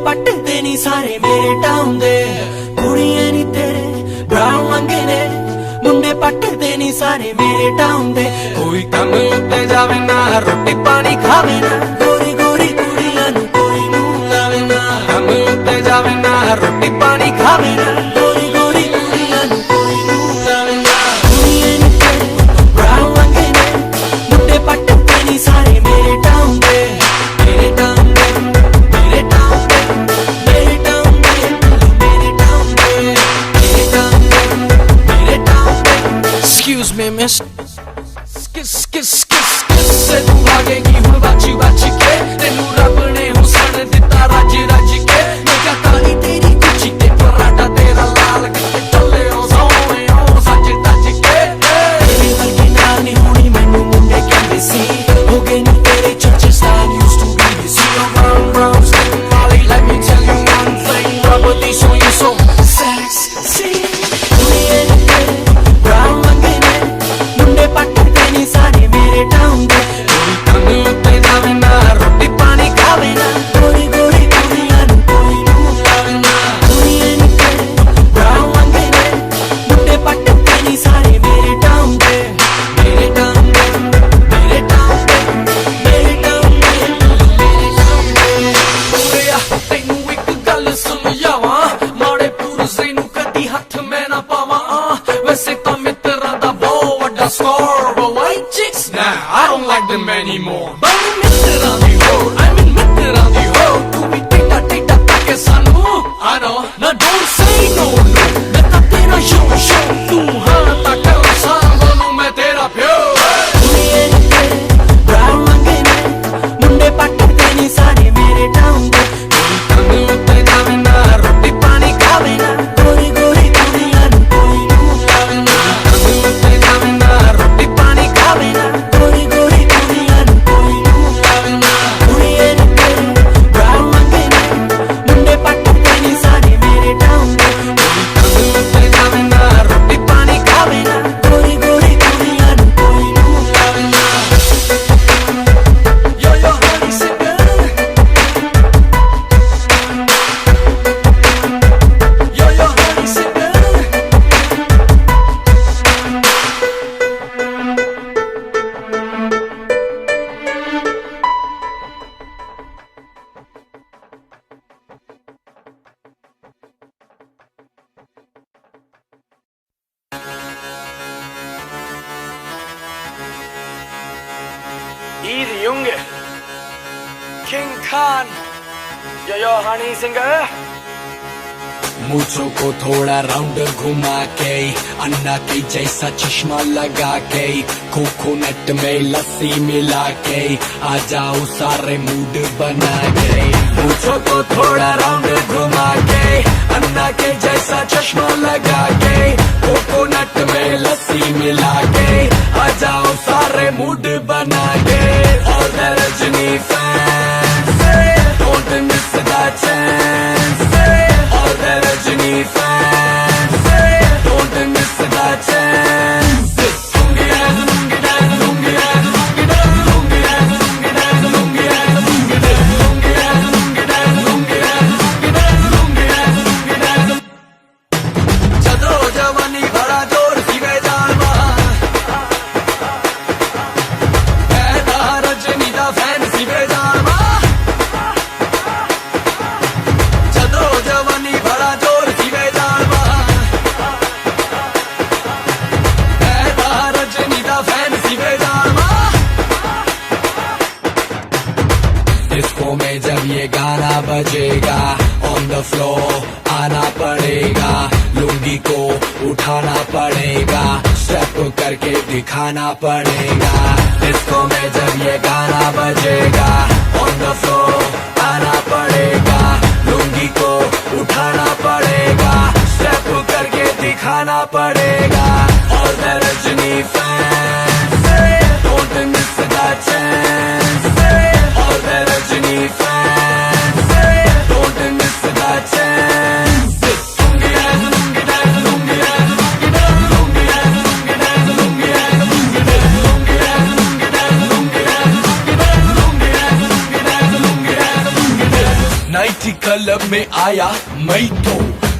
पटदे नी सारे मेरे टाउन दे कुड़ियां नी तेरे ब्राउन मंगे ने मुंडे पटदे नी सारे मेरे टाउन दे कोई कम उत्ते जावे ना रोटी पानी खावे ना गोरी गोरी कुड़ियां नू कोई नू लावे ना कम उत्ते जावे ना रोटी पानी खावे ना गोरी गोरी कुड़ियां नू कोई नू लावे ना कुड़ियां नी तेरे ब्राउन मंगे ने मुंडे पटदे नी सारे मेरे टाउन दे मेरे टाउन दे मेरे टाउन दे मेरे टाउन दे मेरे टाउन दे मेरे टाउन दे मेरे टाउन दे Excuse me miss किससे तू भागेगी हुण बाची बाची के तेनू रब ने हुसन दिता रज रज के मैं क्या काली तेरी कुची ते पराठा तेरा लाल किते चले ओ सोने ओ सच तज के तेरे वर्गी नाल नहीं होनी मैनू मुंडे कहंदे सी हो गए नी तेरे चर्चे style used to be this you round round skin molly let me tell you one thing rubber these on you so sexy brown मंगे ने मुंडे पटदे नी सारे मेरे टाउन दे कोई कम उत्ते जावे ना रोटी पानी खावे ना गोरी गोरी कुड़ियां नू कोई नू लावे ना कुड़ियां नी तेरे ब्राउन मंगे ने मुंडे पटदे नी सारे मेरे टाउन दे मेरे टाउन दे मेरे टाउन दे मेरे टाउन दे मेरे टाउन दे ओरेया तैनू इक गल समझावां माड़े पुरसे नू कदी हथ मैं ना पावां वैसे तां मित्तरां दा बहुत वड्डा score but white chicks nah I don't like them anymore but मित्तरां दी होड़ I mean मित्तरां दी होड़ तू भी टेढ़ा टेढ़ा ताके सानू I know now don't say no no मैं तां तेरा शो तू हाँ तां कर सांभलू मैं तेरा प्यो कुड़ियां नी तेरे ब्राउन मंगे ने मुंडे पटदे नी सारे मेरे टाउन दे कोई कम उत्ते जावे ना रोटी पानी खावे ना गोरी गोरी कुड़ियां नू कोई नू लावे ना कम उत्ते जावे ना रोटी पानी खावे ना गोरी गोरी कुड़ियां नू कोई नू लावे ना कुड़ियां नी तेरे ब्राउन मंगे ने मुंडे पटदे नी सारे मेरे टाउन दे कोई कम उत्ते जावे ना रोटी पानी खावे ना गोरी गोरी कुड़ियां नू कोई नू लावे ना yo yo honey singer yo yo honey singer Easy Junge King Khan yo yo honey singer मूंछों को थोड़ा राउंड घुमा के अन्ना की जैसा चश्मा लगा के कोकोनट में लस्सी मिला के आ जाओ सारे मूड बना के मूंछों को थोड़ा राउंड घुमा के अन्ना के जैसा चश्मा लगा के कोकोनट में लस्सी मिला के आ जाओ सारे मूड बना के और Rajni fans don't miss the chance all the Rajini fans don't miss the chance lungi dance lungi dance lungi dance lungi dance lungi dance lungi dance lungi dance lungi dance lungi dance lungi dance lungi dance lungi dance lungi dance chadro jawani bada जोर सिवे जालवा ऐदा रजनी दा fan सिवे जालवा चदरो जवानी बड़ा जोर सिवे जालवा ऐदा रजनी दा fan सिवे जालवा disco में जब ये गाना बजेगा ऑन द फ्लोर आना पड़ेगा लुंगी को उठाना पड़ेगा स्टेप करके दिखाना पड़ेगा डिस्को में जब ये गाना बजेगा ऑन द फ्लोर आना पड़ेगा लुंगी को उठाना पड़ेगा स्टेप करके दिखाना पड़ेगा और the Rajni fans don't miss the chance और the Rajni fans don't miss the chance lungi dance lungi dance lungi dance lungi dance lungi dance lungi dance lungi dance lungi dance lungi dance lungi dance lungi dance lungi dance lungi dance lungi dance lungi dance नाइटी कल क्लब में आया मैं तो,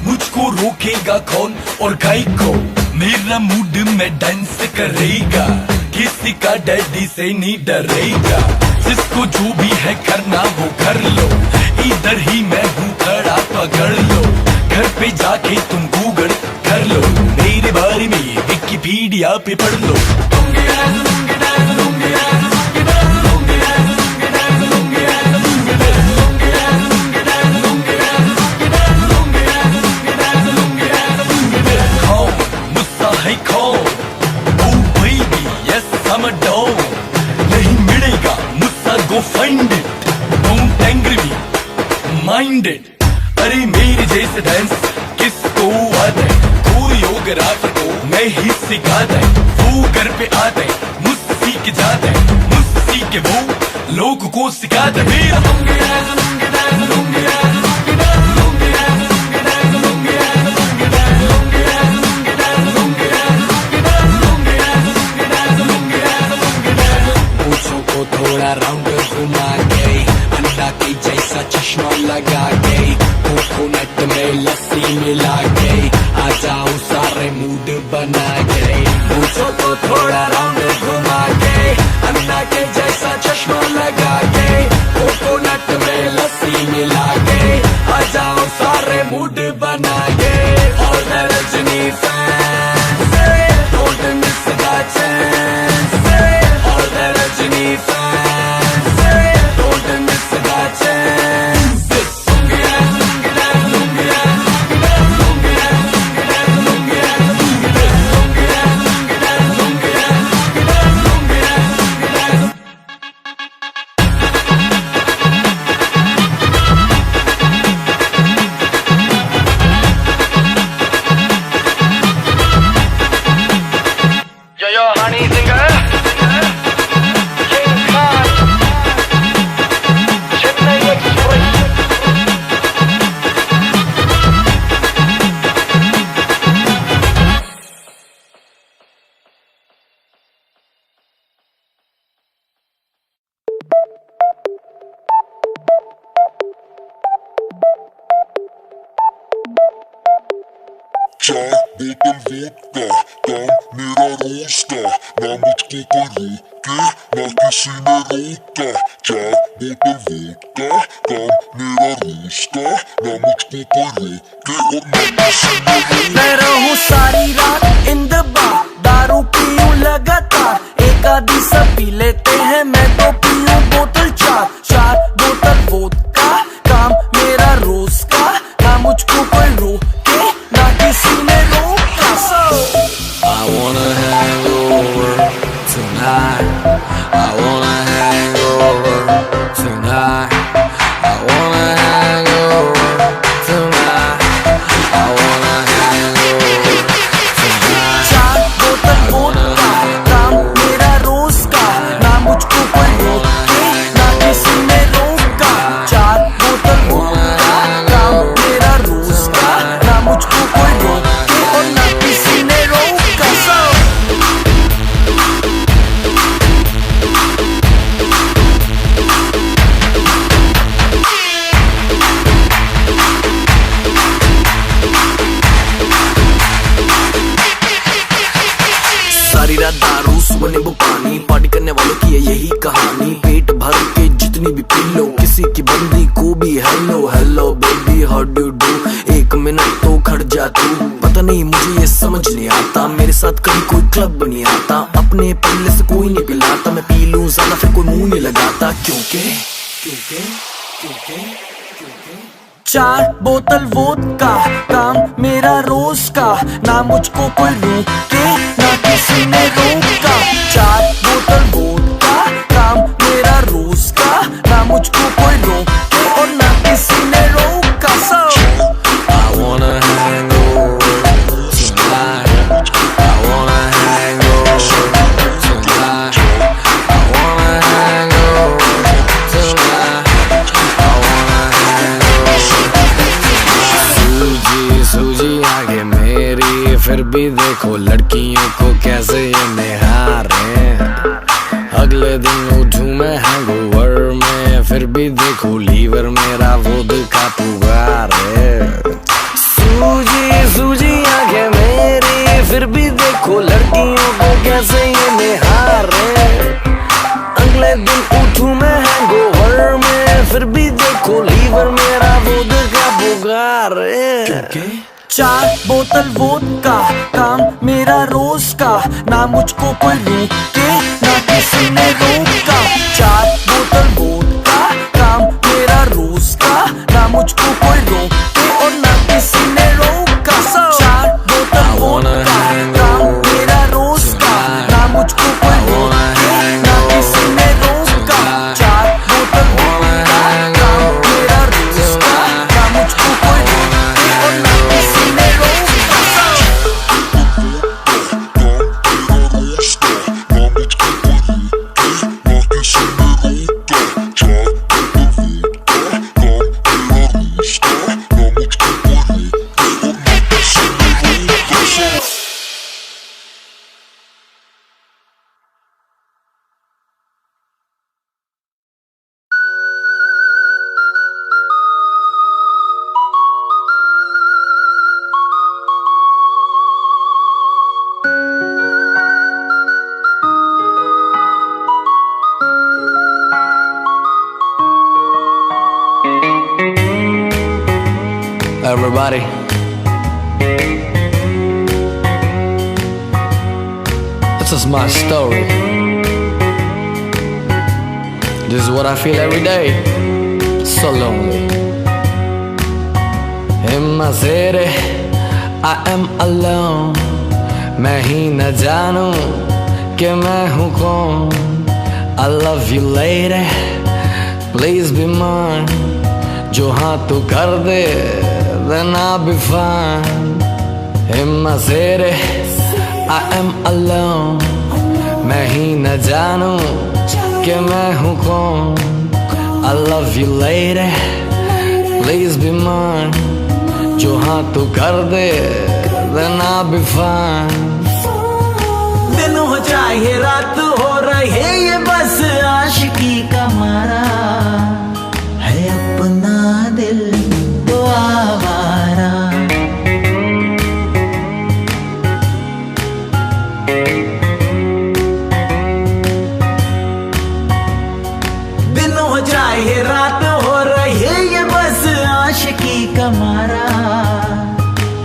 मुझको रोकेगा कौन और गाय को। मेरा मूड में डांस करेगा, किसी का डैडी से नहीं डरेगा। जिसको जो भी है करना वो कर लो, इधर ही मैं हूँ खड़ा पकड़ लो। घर पे जाके तुम गूगल कर लो, मेरे बारे में विकिपीडिया पे पढ़ लो। नहीं मिलेगा मुझसा, go find it, don't angry me, mind it। अरे मेरे जैसे डांस किसको आता है, कोरियोग्राफर को मैं ही सिखाता है। वो घर पे आता है, मुझसे सीख जाता है, मुझसे सीख के वो लोगों को सिखाता है। मेरा थोड़ा राउंड घुमा के, अंडा के जैसा चश्मा लगा के, कोकोनट में लस्सी मिला के, आ जाओ सारे मूड बना के। पूछो तो थोड़ा राउंड घुमा के, अंडा के जैसा चश्मा लगा के, कोकोनट में लस्सी मिला के, आ जाओ सारे मूड बना के। और Rajni fans, don't miss the chance. और रजनी फैंस, चार बोतल वोडका, काम मेरा रोज का, ना मुझको कोई रोके ना किसी ने रोका। चार बोतल वोडका, काम मेरा रोज का, ना मुझको कोई रोके और ना किसी ने रोका। मैं रहूं सारी रात इन द बार, दारू पीऊं लगातार, एक आधी सब पी लेते हैं, मैं तो पीऊं बोतल चार। चार बोतल वोडका, काम मेरा रोज का, ना मुझको कोई रोके ना किसी ने रोका। I wanna hang over tonight, I wanna hang over tonight, I wanna hang over tonight, I wanna hang over tonight। चार बोतल वोडका, काम मेरा रोज का, ना मुझको कोई रोके ना किसी ने रोका। चार बोतल वोडका, काम मेरा रोज का, ना मुझको कोई रोके और ना किसी ने रोका। सारी रात दारू सुबह नींबू पानी, पार्टी करने वालों की है यही कहानी। पेट भर के जितनी भी पी लो, किसी की बंदी को भी hello hello baby how do do. एक मिनट तो खड़ जा तू, पता नहीं मुझे ये समझ नहीं आता, मेरे साथ कभी कोई क्लब नहीं आता। अपने पल्ले से कोई नहीं पिलाता, मैं पी लूं ज्यादा फिर कोई मुंह नहीं लगाता। क्योंकि क्योंकि क्योंकि चार बोतल वोडका, काम मेरा रोज का, ना मुझको कोई रोके ना किसी ने रोका। चार बोतल वोडका, काम मेरा रोज का, ना मुझको कोई रोके और ना किसी ने रोका। I wanna hang over tonight, I wanna hang over tonight, I wanna hang over tonight, I wanna hang over। सूजी आगे मेरी, फिर भी देखो लड़कियों को कैसे ये निहारे। अगले दिन उठूं मैं हैंगओवर में, फिर भी देखो लीवर मेरा वोदका पुकार है। सूजी सूजी आंखें मेरी, फिर भी देखो लड़कियों को कैसे ये निहारे। अगले दिन उठूं मैं हैंगओवर में, फिर भी देखो लीवर मेरा वोदका पुकार है। 4 बोतल वोदका काम मेरा रोज का, ना मुझको कोई रोके ना किसी ने रोका। 4 बोतल वोदका काम मेरा रोज का, ना मुझको कोई रोके और ना किसी ने रोका। 4 बोतल वोदका काम मेरा रोज का, ना मुझको कोई रोके ना किसी ने रोका। 4 बोतल वोदका काम मेरा रोज का, ना मुझको कोई रोके और ना किसी ने रोका। Everybody, this is my story. This is what I feel every day. So lonely. In my city, I am alone. मैं ही न जानूं कि मैं हूँ कौन. I love you lady, please be mine. जो हाँ तू कर दे, then I'll be fine. In my city, I am alone. मैं ही न जानूं कि मैं हूँ कौन. I love you lady, please be mine. जो हाँ तू कर दे, then I'll be fine. दिन हो चाहे रात हो रहे ये बस आशिकी का मारा है, अपना दिल तो आवारा। दिन हो चाहे रात हो रहे ये बस आशिकी का मारा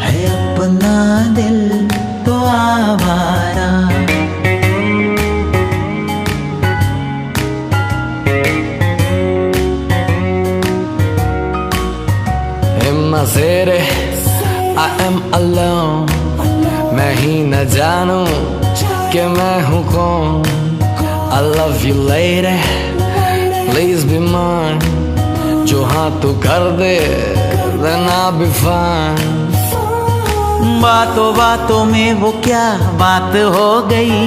है, अपना दिल तो आवारा। City, I am alone. मैं ही न जानूं कि मैं हूँ कौन. I love you lady, please be mine. जो हाँ तू कर दे, then I'll be fine. बातों बातों में वो क्या बात हो गई,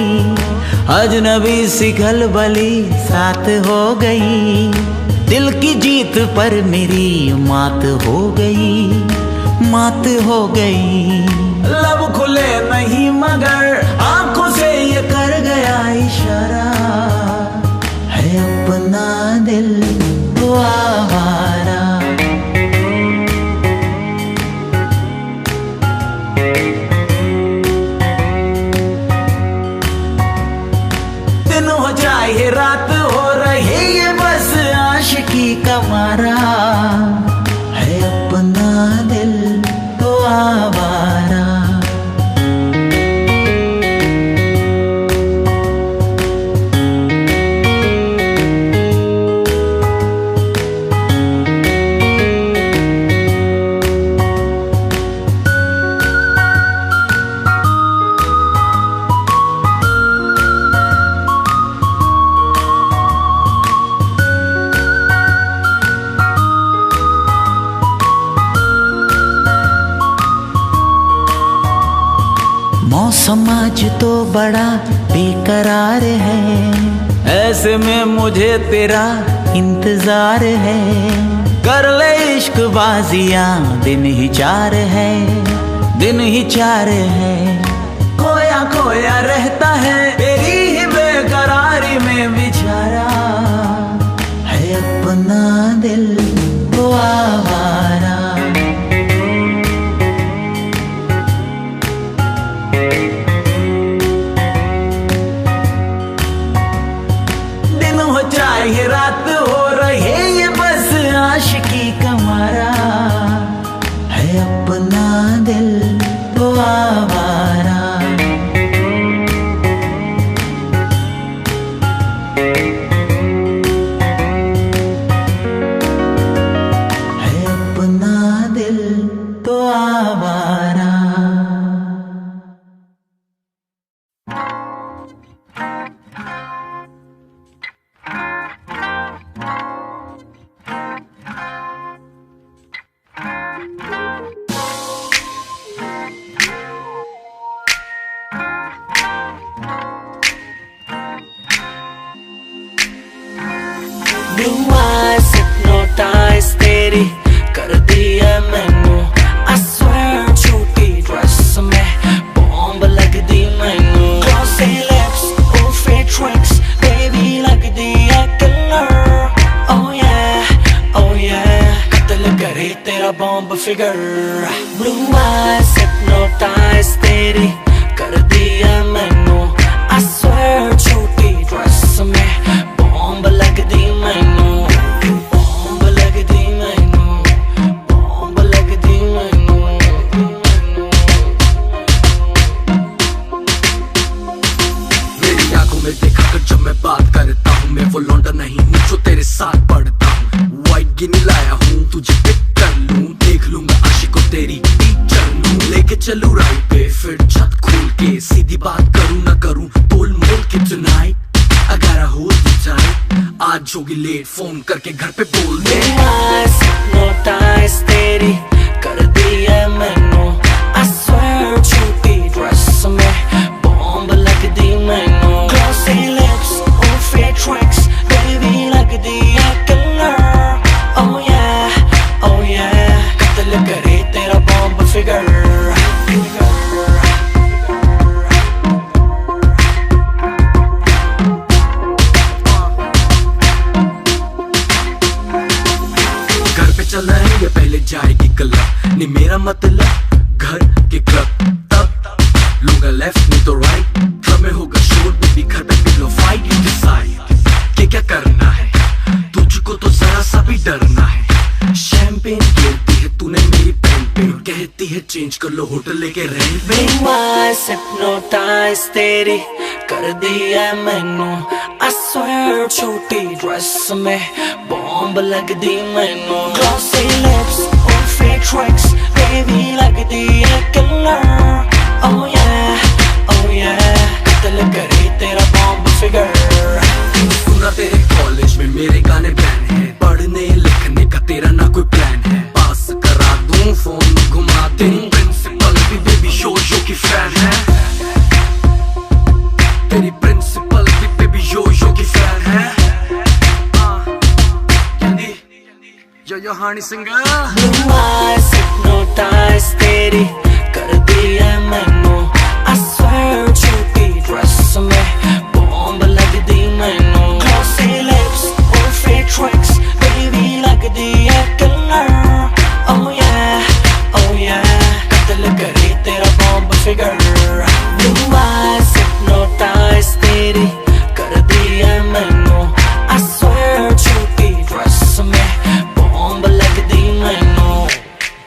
अजनबी सी खलबली साथ हो गई। दिल की जीत पर मेरी मात हो गई, मात हो गई। लब खुले नहीं मगर आंखों से ये कर गया इशारा है, अपना दिल तो आवारा। दिन हो चाहे रात हो रहे ये बस आशिकी का मारा है, अपना दिल तो आवारा। मौसम आज तो बड़ा बेकरार है, ऐसे में मुझे तेरा इंतजार है। कर ले इश्क बाजियां, दिन ही 4 है, दिन ही 4 है। खोया खोया रहता है तेरी ही बेकरारी में बेचारा है, अपना Blue eyes hypnotize तेरी कर दी है मैनू I swear छोटी ड्रेस में बॉम्ब लग दी मैनू Glossy lips, oh fit tricks baby लगदी है killer Oh yeah कत्ल करे तेरा bomb figure Blue eyes hypnotize तेरी कर दी है मैनू I swear छोटी ड्रेस में बॉम्ब लग दी मैनू बॉम्ब लग दी मैनू बॉम्ब लग दी मैनू मेरी आंखों में देखा कर जब मैं बात करता हूँ मैं वो लौंडा नहीं हूँ जो तेरे साथ पढ़ता हूँ वाइट गिनी लाया हूँ तुझे पिक कर लूँ देख लूंगा आशिकों तेरी टीचर लूँ लेके चलूँ राइट पे फिर छत खोल के सीधी बात करूँ ना करूँ तोल मोल के tonight I gotta hold you tight आज होगी लेट फोन करके घर पे बोल दे hypnotize तेरी कर दी है मैनू I swear छोटी ड्रेस में बॉम्ब लग दी मैनू Glossy lips, oh fit tricks baby लग दी है killer Oh yeah कत्ल करे तेरा बॉम्ब फिगर चलना है या पहले जाएगी क्लब नहीं मेरा मतलब घर के क्लब तब लूंगा लेफ्ट नहीं तो राइट क्लब में होगा शोर बेबी घर पे पिलो फाइट यू डिसाइड क्या करना है तुझको तो जरा सा भी डरना है शैंपेन गिरती है तूने मेरी पेन पे कहती है चेंज कर लो होटल लेके रेंट पे Blue eyes hypnotize तेरी कर दी है मैनू I swear छोटी ड्रेस में बॉम्ब लग दी मैनू Glossy lips, oh fit tricks baby लग दी है killer Oh yeah कत्ल करे तेरा बॉम्ब फिगर सुना तेरे कॉलेज में मेरे गाने बैन है पढ़ने लिखने का तेरा ना कोई प्लान है पास करा दूं फोन घुमा तेरी प्रिंसिपल भी बेबी शो की फैन है तेरी प्रिंसिपल भी बेबी यो की फैन है कहती यो हानी सिंगर Blue eyes hypnotize तेरी कर दी है मैनू I swear छोटी ड्रेस में बॉम्ब लग दी मैनू Glossy lips, oh fit tricks baby लग दी है killer Oh yeah कत्ल करे तेरा bomb figure Blue eyes hypnotize तेरी कर दी है मैनू I swear छोटी ड्रेस में बॉम्ब लग दी मैनू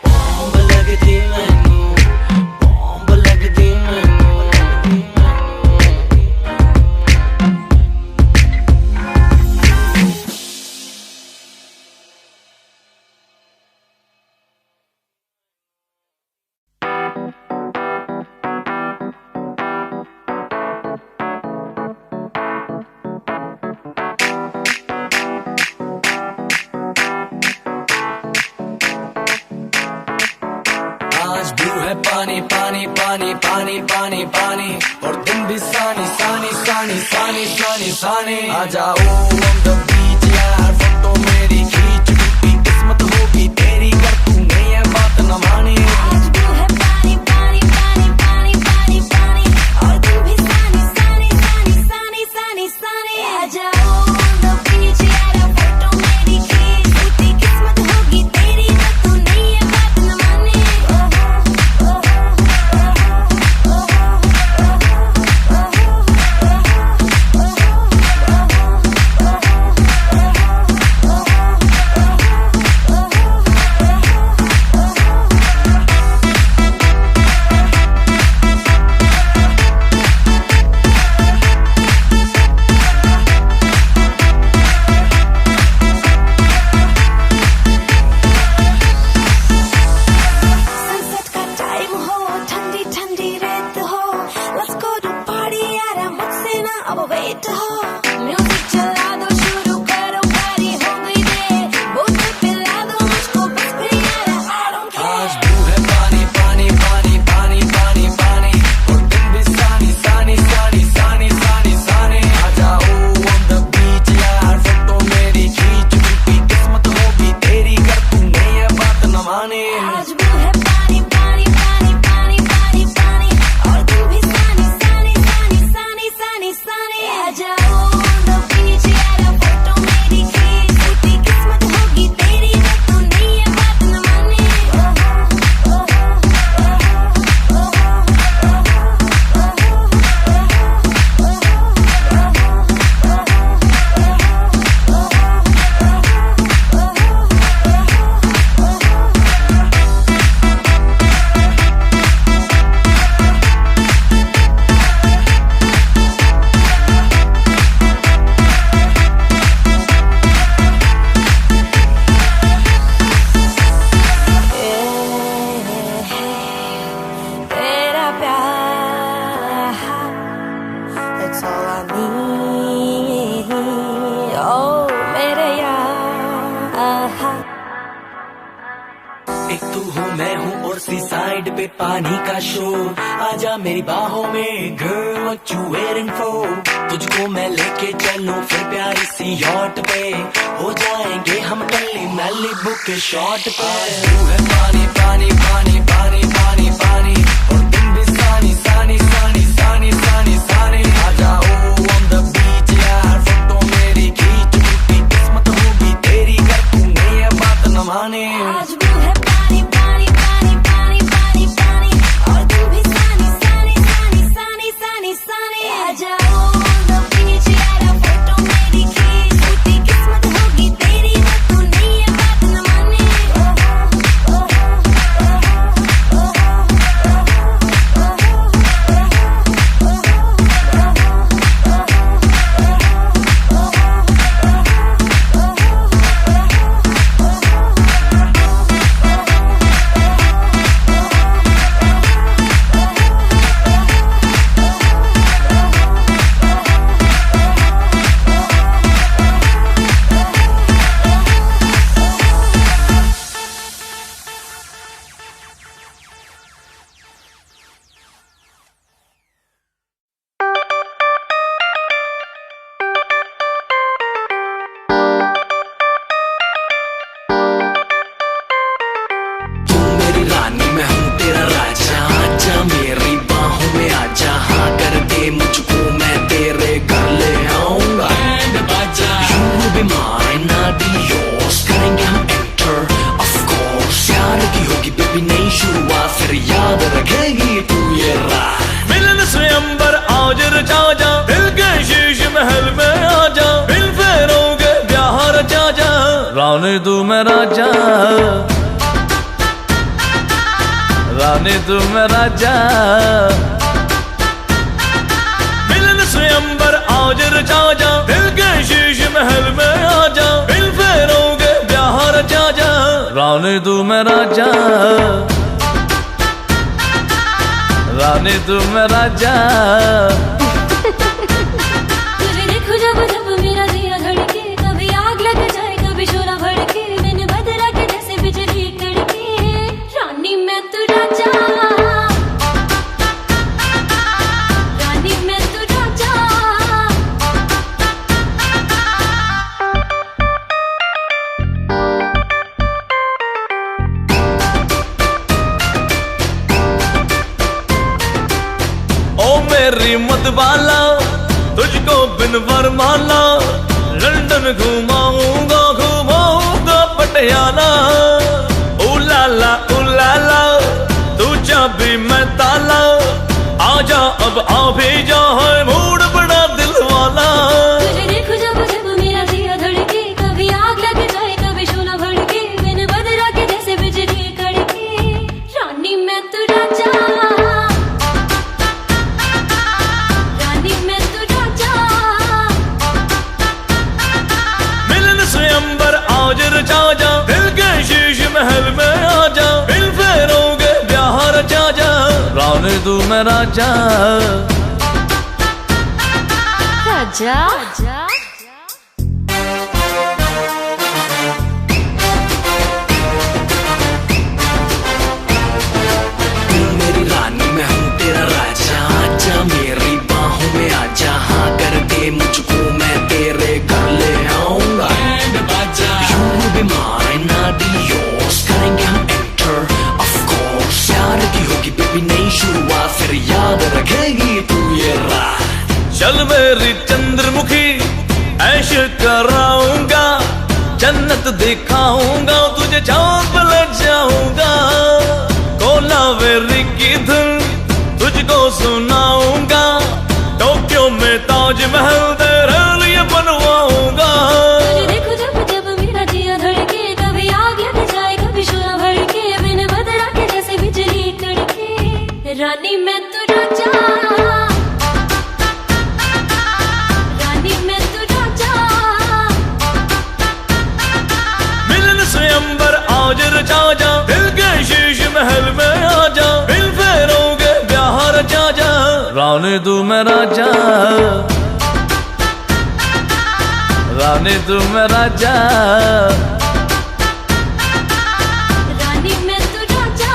बॉम्ब लग दी मैनू बॉम्ब लग दी मैनू आज ब्लू है पानी पानी पानी पानी पानी पानी और दिन भी सानी सानी सानी सानी सानी सानी आ जाओ on the beach यार फोटो मेरी खींच टूटी किस्मत होगी तेरी कर तूने ये बात न मानी आज ब्लू है पानी पानी पानी पानी पानी पानी और तू भी सानी सानी सानी सानी सानी सानी आ जाओ on the beach यार फोटो मेरी खींच टूटी किस्मत होगी तेरी ना तूने ये बात न मानी सनसेट का टाइम हो ठंडी ठंडी रेत हो लेट्स गो टू पार्टी यार मुझसे ना अब वेट हो म्यूजिक चला दो शुरू करो पार्टी हो गई दे बोतल पिला दो मुझको बस फिर यार I don't care आज ब्लू है पानी पानी पानी पानी पानी पानी और दिन भी सानी सानी सानी सानी सानी सानी आ जाओ on the beach यार फोटो मेरी खींच साइड पे पानी का शोर, आजा मेरी बाहों में girl what you waiting for। तुझको मैं लेके चलूं फिर प्यारी सी यॉट पे, हो जाएंगे हम कल मैलिबू के शॉट पे। तू है पानी पानी पानी पानी पानी पानी, और तुम भी सानी सानी सानी सानी सानी सानी। आ जाओ on the beach यार, फोटो मेरी खींच, टूटी किस्मत होगी तेरी कर तूने ये बात न माने। आज वो है पानी पानी पानी पानी पानी पानी, और तुम भी सानी सानी सानी सानी सानी सानी। आ जाओ on the beach यार, फोटो मेरी खींच, टूटी किस्मत होगी तेरी पर तूने ये बात न माने। मिलन स्वयंवर आज रचा जा, दिल के शीश महल में आजा, दिल फेरोगे ब्याह रचा जा, रानी तू मैं राजा, रानी तू मैं राजा। मिलन स्वयंवर आज रचा जा, दिल के शीश महल में आजा, दिल फेरोगे ब्याह रचा जा, रानी तू मैं राजा, रानी तू मैं राजा। तुझे देखो जब जब मेरा दिया धड़के, कभी आग लग जाए कभी शोला भड़के, मैंने बदला के जैसे बिजली कड़के, रानी मैं तू राजा, रानी मैं तू राजा। ओ मेरी मतवाला, तुझको बिन वरमाला, लंदन घुमाऊंगा घुमाऊंगा पटियाला। उलाला उलाला, तू चाबी मैं ताला, आजा अब आ भी जा, है मूड बड़ा दिल वाला। तुझे देखो जब जब मेरा दिया धड़के, कभी आग लग जाए कभी शोला भड़के, मैंने बदला के जैसे बिजली कड़के, रानी मैं तू राजा, रानी मैं तू राजा। मिलन स्वयंवर आज रचा जा, दिल के शीश महल में आजा, दिल फेरोगे ब्याह रचा जा, रानी तू मैं राजा, राजा। तू मेरी रानी मैं हूँ तेरा राजा, आजा मेरी बाहों में आजा, हाँ कर दे मुझको मैं तेरे घर ले आऊंगा। You will be mine, I'll be yours, करेंगे हम enter of course। प्यार की होगी बेबी नई शुरुआत, फिर याद रखेगी तू ये रात। चल मेरी चंद्रमुखी ऐश कराऊंगा, जन्नत दिखाऊंगा, तुझे चांद पे ले जाऊंगा, कोलावेरी की धुन तुझको सुनाऊंगा, टोक्यो में ताजमहल तेरे लिए बनवाऊंगा। तुझे देखो जब जब मेरा दिया धड़के, कभी आग लग जाए कभी शोला भड़के, मैंने बदला के जैसे बिजली कड़के, रानी मैं तू राजा, रानी मैं तू राजा। मिलन स्वयंवर आज रचा जा, दिल के शीश महल में आजा, दिल फेरोगे ब्याह रचा जा, रानी तू मैं राजा, रानी तू मैं राजा। रानी मैं तू राजा,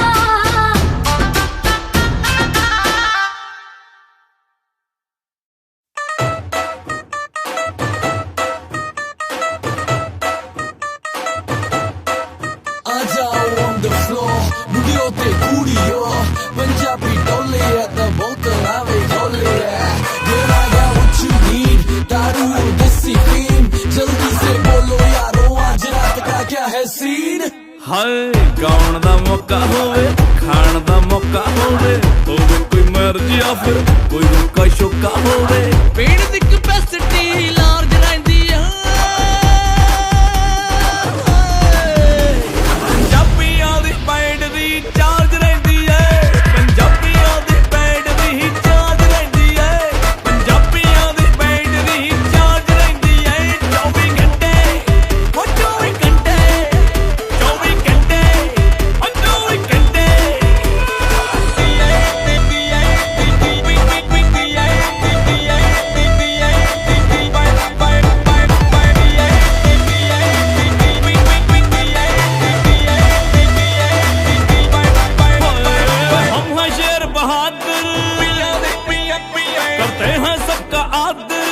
आदर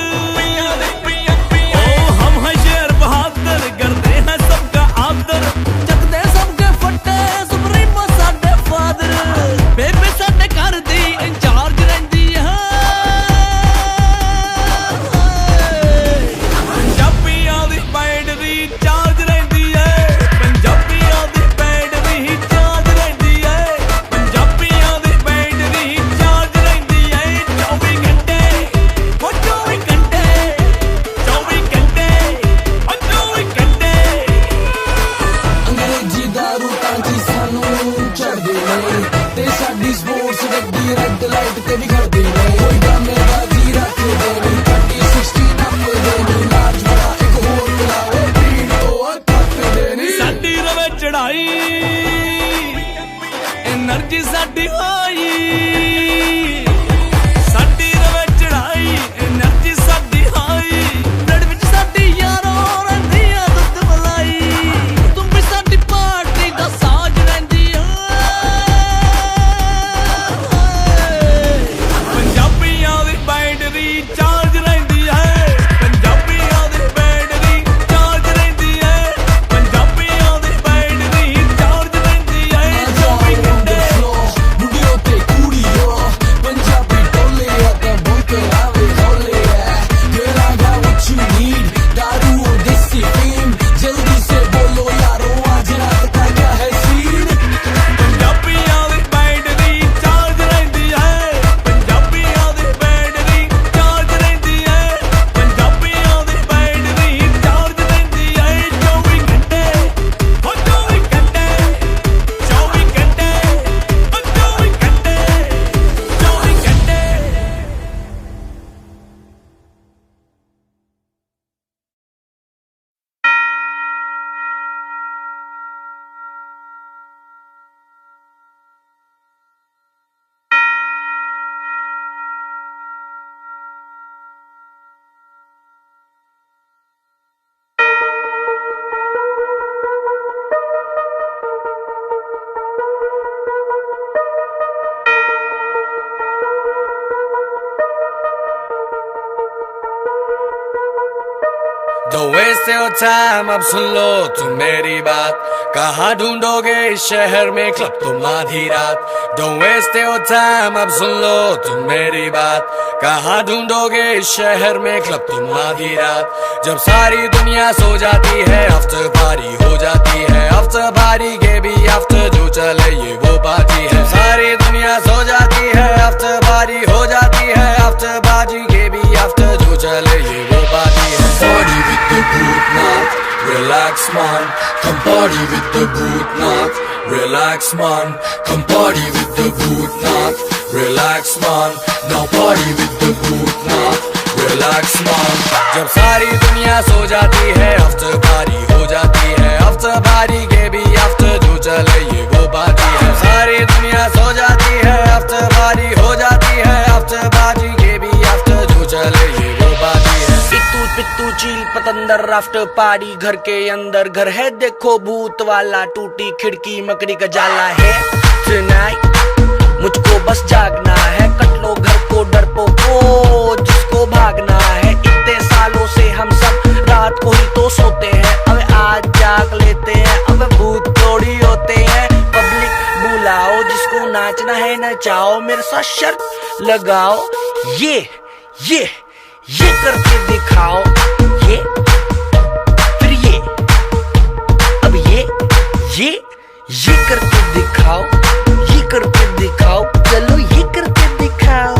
ओ हम हैं शेर बहादुर करते हैं सबका आदर जगदे सबके फटे सुप्रीमो साडे फादर बेबे साडे घर दी इंचार्ज रहंदी है पंजाबियां दी बैटरी चार्ज रहंदी है पंजाबियां दी बैटरी चार्ज रहंदी है पंजाबियां दी बैटरी चार्ज रहंदी है 24 घंटे वो 24 घंटे 24 घंटे वो 24 घंटे अंग्रेजी दारू तांची सानू चढ़दी नहीं ते साडी स्पोर्ट्स गड्डी रेड लाइट ते भी खड़दी नहीं कोई गाने बाजी रख देनी 30-60 नंब देनी नाच बड़ा एक होर बुलाओ बीट तो तक देनी साडी रवे चढ़ाई एनर्जी साडी होई साडी रवे चढ़ाई एनर्जी साडी होई ब्लड विच साडी यारो रहंदी आ दुੱਧ मलाई तुम भी साडी पार्टी दा साज रहंदी है पंजाबियां दी बैटरी चार्ज रहंदी है पंजाबियां दी बैटरी चार्ज रहंदी है पंजाबियां दी बैटरी चार्ज रहंदी है 24 घंटे मुंडियों ते कुड़ियों पंजाबी टोले आते बोलते आवे होले Girl I got what you need दारू और देसी फीम जल्दी से बोलो यारो आज रात का क्या है सीन पंजाबियां दी बैटरी चार्ज रहंदी है पंजाबियां दी बैटरी चार्ज रहंदी है पंजाबियां दी बैटरी चार्ज रहंदी है 24 घंटे ओ 24 घंटे 24 घंटे ओ 24 घंटे 24 घंटे Don't waste your time, अब सुन लो तुम मेरी बात कहाँ ढूंढोगे इस शहर में क्लब तुम आधी रात Don't waste your time, अब सुन लो तुम मेरी बात कहाँ ढूंढोगे इस शहर में क्लब तुम आधी रात जब सारी दुनिया सो जाती है आफ्टर पार्टी हो जाती है आफ्टर पार्टी के भी आफ्टर जो चले ये वो पार्टी है सारी दुनिया सो जाती है आफ्टर पार्टी हो जाती है आफ्टर पार्टी के भी आफ्टर जो चले ये वो पार्टी है Party with the Bhutnath, relax man. Come party with the Bhutnath, relax man. Come party with the Bhutnath, relax man. Now party with the Bhutnath, relax man. जब सारी दुनिया सो जाती है आफ्टर पार्टी हो जाती है आफ्टर पार्टी के भी आफ्टर जो चले ये वो पार्टी है सारी दुनिया सो जाती है आफ्टर पार्टी हो जाती है आफ्टर पार्टी के भी आफ्टर जो चले ये वो पार्टी है पित्तू चील पतंदर आफ्टर पार्टी घर के अंदर घर है देखो भूत वाला टूटी खिड़की मकड़ी का जाला है Tonight मुझको बस जागना है कट लो घर को डरपोको जिसको भागना है इतने सालों से हम सब रात को ही तो सोते हैं अब आज जाग लेते हैं अब भूत थोड़ी होते हैं पब्लिक बुलाओ जिसको नाचना है नचाओ मेरे साथ शर्त लगाओ ये करके दिखाओ ये फिर ये अब ये करके दिखाओ ये करके दिखाओ चलो ये करके दिखाओ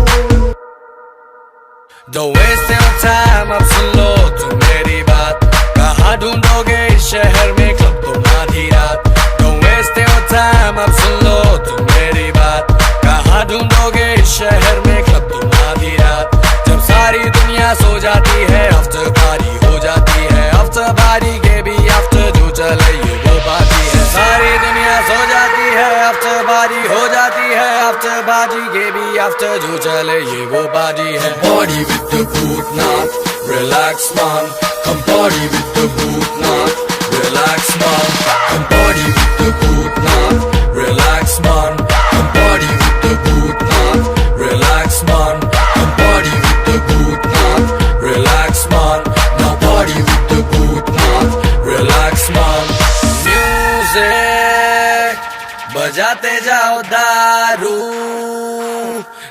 Don't waste your time अब सुन लो तुम मेरी बात कहाँ ढूंढोगे इस शहर में क्लब तुम आधी रात Don't waste your time अब सुन लो तुम मेरी बात कहाँ ढूंढोगे इस शहर में क्लब तुम आधी रात जब सारी दुनिया सो जाती है आफ्टर पार्टी हो जाती है आफ्टर पार्टी के भी आफ्टर जो चले ये वो पार्टी है सारी दुनिया सो जाती है आफ्टर पार्टी हो जाती है आफ्टर पार्टी के भी आफ्टर जो चले ये वो पार्टी है Party with the Bhutnath, relax man. Come party with the Bhutnath, relax man. Come party with the Bhutnath, relax man. Come party with the Bhutnath, relax man. Come party with the Bhutnath.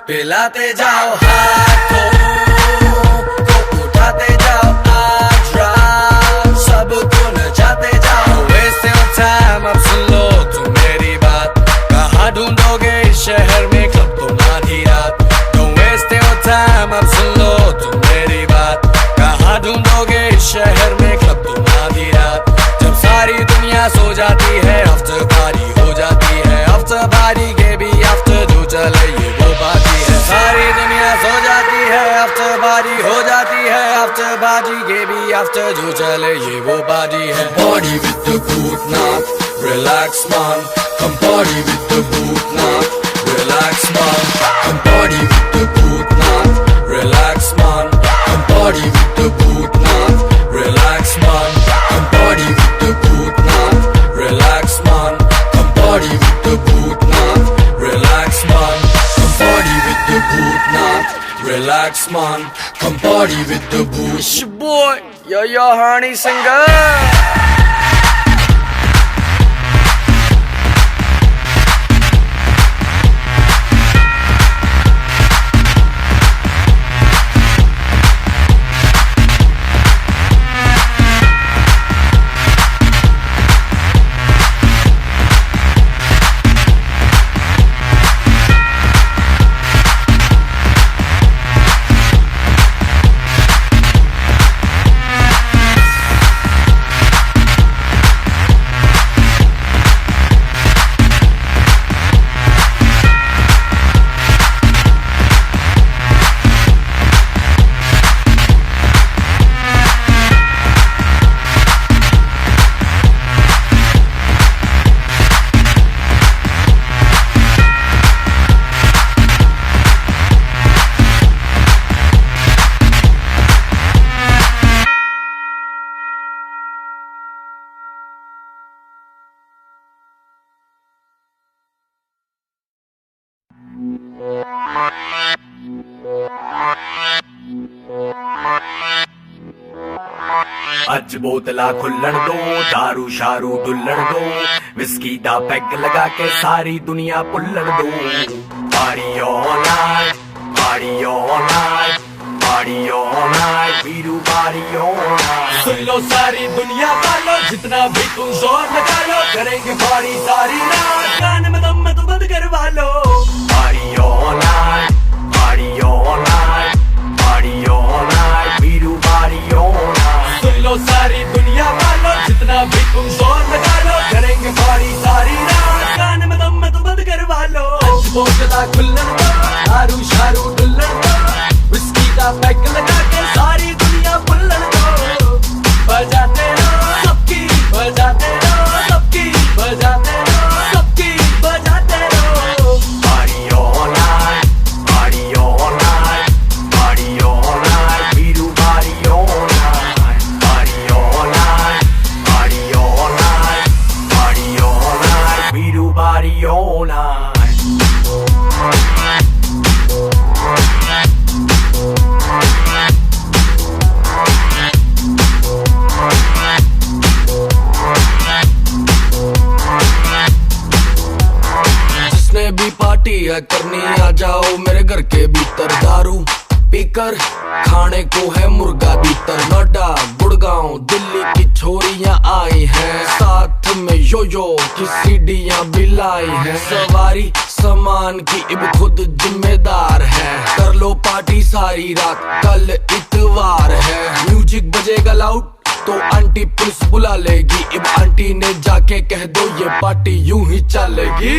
पिलाते जाओ हाथों को, उठाते जाओ आज रात, सबको नचाते जाओ। Wasting your time, अब सुन लो तुम मेरी बात, कहाँ ढूंढोगे इस शहर में क्लब तुम आधी रात। Don't waste your time, अब सुन लो तुम मेरी बात, कहाँ ढूंढोगे इस शहर में क्लब तुम आधी रात। जब सारी दुनिया सो जाती है आफ्टर पार्टी हो जाती है, आफ्टर पार्टी के भी आफ्टर जो चले ये वो पार्टी है। सारी दुनिया सो जाती है आफ्टर पार्टी हो जाती है, आफ्टर पार्टी के भी आफ्टर जो चले ये वो पार्टी है। Party with the Bhutnath, relax man. Come party with the Bhutnath, relax man. Come party with the Bhutnath, relax man. Come party with the Bhutnath, relax man. Come party with the Bhutnath, relax man. Come party with the Bhutnath, relax man. Come party with the Bhutnath, relax man. Come party with the Bhutnath. It's your boy, yo honey singer. अज बोतला खुल्लण दो, दारू शारू डुल्लण दो, whisky दा peg लगा के सारी दुनिया पुल्लण दो। Party all night, party all night, party all night, Veeru party all night. सुन लो सारी दुनिया वालों, जितना भी तुम जोर लगा लो, करेंगे पार्टी सारी रात, कान में दम तो बंद करवा लो। Party all night, party all night, party all night, Veeru party all night. सुन लो सारी दुनिया वालों, जितना भी तुम जोर लगा लो, करेंगे पार्टी सारी रात, कान में दम तो बंद करवा लो। आज बोतला खुल्लण दो, दारू शारू डुल्लण दो, विस्की दा पैग लगा के सारी दुनिया पुल्लण दो। बजाते रहो सबकी, बजाते रहो सबकी, बजाते रहो सबकी, बजाते रहो। Party all night, party all night, party all night, Veeru party all night. Party all night, party all night, party all night, Veeru party all night. जिसने भी पार्टी है करनी, आ जाओ मेरे घर के भीतर। दारू पीकर खाने को है मुर्गा भीतर। नोएडा गुड़गांव दिल्ली की छोरियां आई हैं, साथ में यो की सीढ़ियां भी लाई हैं। सवारी सामान की इब खुद जिम्मेदार है, कर लो पार्टी सारी रात, कल इतवार है। म्यूजिक बजेगा लाउड तो आंटी पुलिस बुला लेगी, इब आंटी ने जाके कह दो ये पार्टी यूं ही चलेगी।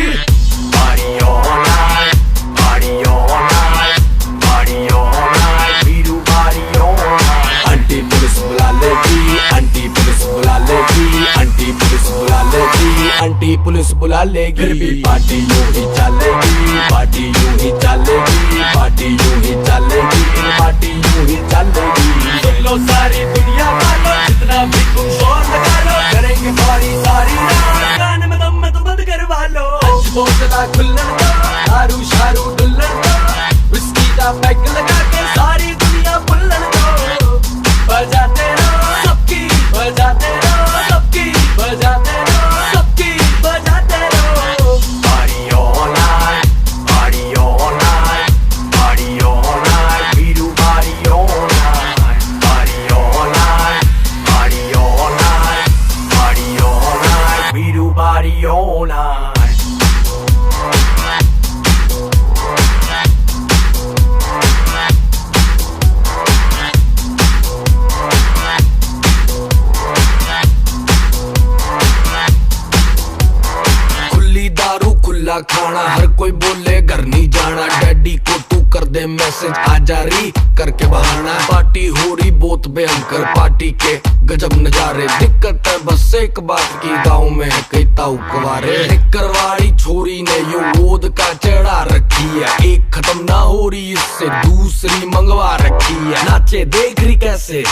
Party all night, party all night, party all night, Veeru party all night। Aunty police बुला लेगी, आंटी पुलिस बुला लेगी, आंटी पुलिस बुला लेगी, आंटी पुलिस बुला लेगी। फिर भी पार्टी यूं ही चलेगी, पार्टी यूं ही चलेगी, पार्टी यूं ही चलेगी, पार्टी यूं ही चलेगी। सुन लो सारी दुनिया वालों, जितना भी तुम जोर लगा लो, करेंगे पार्टी सारी रात, कान में दम तो बंद करवा लो। बोतला खुल्लण दो, दारू शारू डुल्लण दो, विस्की दा पैग लगा के सारी दुनिया पुल्लण दो। बजाते रहो सबकी, बजाते रहो सबकी, बजाते रहो सबकी, बजाते रहो। पार्टी ऑल नाइट, मैसेज आ जारी करके बहाना। पार्टी हो रही बहुत भयंकर, पार्टी के गजब नजारे। दिक्कत है बस एक बात की, गाँव में है कई ताऊ कुंवारे। टिक्कर वाली छोरी ने यो गोद का चढ़ा रखी है, एक खत्म ना हो रही इससे दूसरी मंगवा रखी है। नाचे देख रही कैसे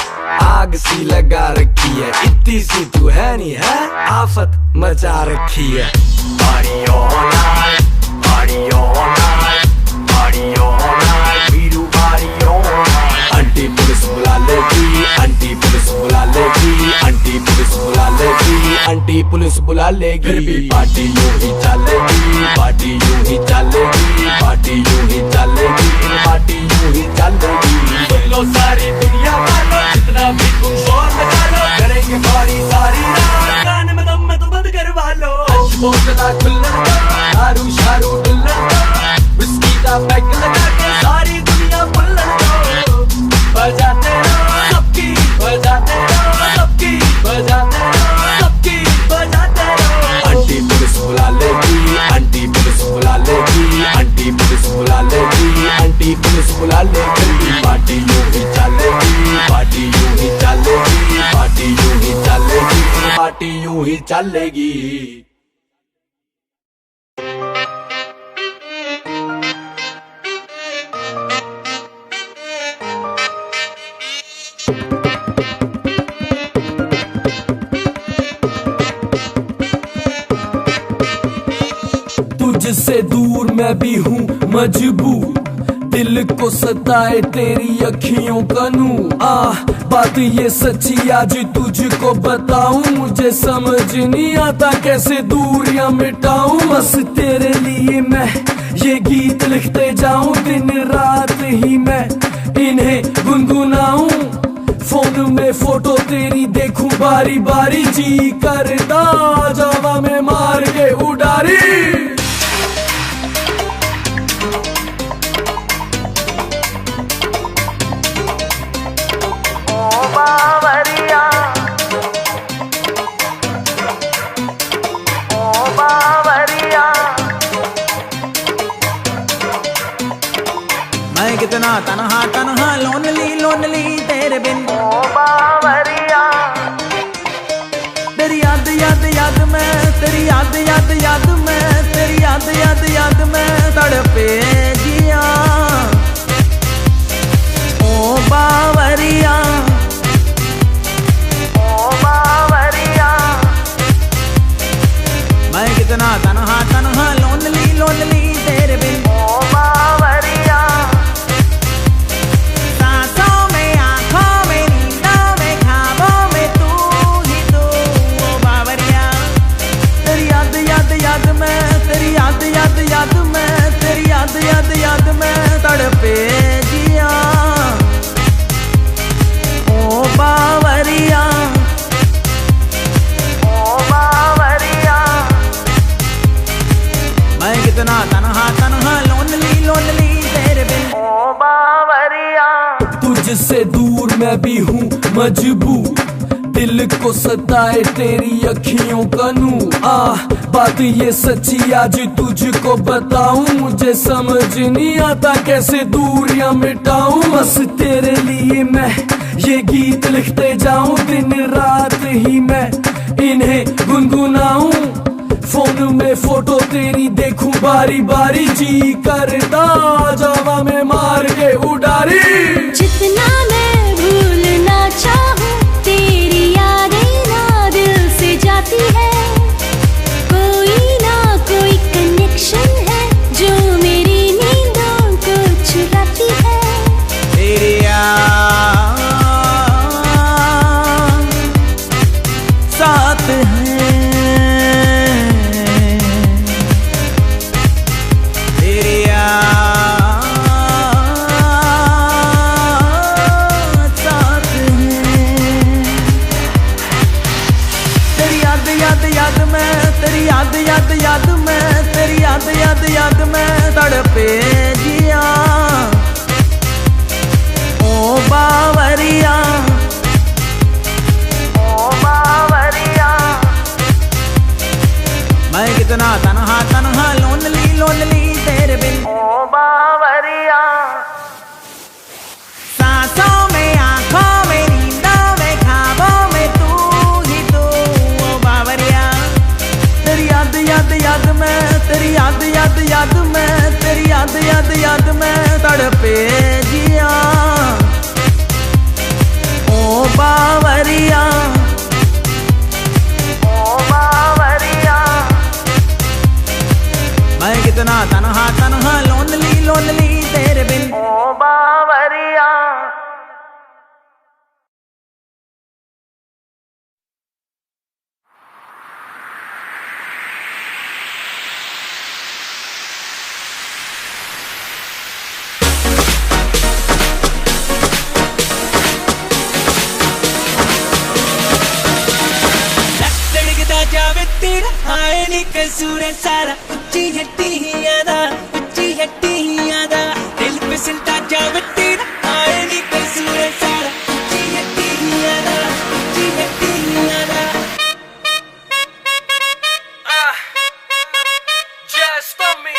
आग सी लगा रखी है, इतनी सी तू है नहीं है, आफत मचा रखी है। Party all night, party all night, party all night, we do party all night। Aunty police बुला लेगी, आंटी पुलिस बुला लेगी, आंटी पुलिस बुला लेगी, आंटी पुलिस बुला लेगी। फिर भी पार्टी यूं ही चलेगी, पार्टी यूं ही चलेगी, पार्टी यूं ही चलेगी, पार्टी यूं ही चलेगी। सुन लो सारी दुनिया वालों, जितना भी तुम शोर लगा लो, करेंगे पार्टी सारी रात। गाने में दम में तो बंद करवा लो, बोतला खुल्लड़ दो, दारू शारू डुल्लड़ दो, विस्की का पैक लगा के सारी दुनिया पुल्लड़ दो। बजाते रहो सबकी, बजाते रहो सबकी, बजाते रहो सबकी, बजाते रहो। आंटी पुलिस बुला लेगी, आंटी पुलिस बुला लेगी, आंटी पुलिस बुला लेगी, आंटी पुलिस बुला लेगी। पार्टी यूं ही चलेगी, पार्टी यूं ही चलेगी, पार्टी यूं ही चलेगी, पार्टी यूं ही चलेगी। तुझसे दूर मैं भी हूँ मजबूर, दिल को सताए तेरी अखियों का नूर। बात ये सच्ची आज तुझको बताऊं, मुझे समझ नहीं आता कैसे दूरियां मिटाऊं। बस तेरे लिए मैं ये गीत लिखते जाऊं, दिन रात ही मैं इन्हें गुनगुनाऊं। फोन में फोटो तेरी देखूं बारी बारी, जी करता जावा में मार के उडारी। मैं कितना तन्हा तन्हा लोनली लोनली तेरे बिन। ओ बावरिया तेरी याद याद याद में, तेरी याद याद याद में, तेरी याद याद याद में तड़पे जिया। ओ बावरिया, ओ बावरिया मैं कितना तन्हा तन्हा लोनली लोनली तेरे बिन। ओ बावरिया याद याद में तड़पे जिया। ओ बावरिया, ओ बावरिया मैं कितना तन्हा तन्हा लोनली लोनली तेरे बिन। ओ बावरिया तुझसे दूर मैं भी हूँ मजबूर, दिल को सताए तेरी अखियों का नूर। बात ये सच्ची आज तुझको बताऊं, मुझे समझ नहीं आता कैसे दूरियां मिटाऊं। बस तेरे लिए मैं ये गीत लिखते जाऊं, दिन रात ही मैं इन्हें गुनगुनाऊं। फोन में फोटो तेरी देखूं बारी बारी, जी करता जावा में मार के उडारी। जितना मैं भूलना चाहूं, तेरी यादें ना दिल से जाती है। कोई ना कोई कनेक्शन है जो मेरी नींदों को चुराती है। तेरी याद साथ है, तेरी याद साथ है। तेरी याद याद याद में, तेरी याद याद याद में, तेरी याद याद याद में तड़पे जिया। ओ बावरिया, ओ बावरिया मैं कितना तन्हा तन्हा लोनली लोनली तेरे बिन। ओ बावरिया याद याद याद में तड़पे जिया ओ बावरिया मैं कितना तन्हा तन्हा लोनली लोनली तेरे बिन ओ बावरिया। जावे तेरा आए नी कसूर है सारा उच्ची हट्टियां दा दिल पे सिलता जावे तेरा आए नी कसूर है सारा उच्ची हट्टियां दा Just for me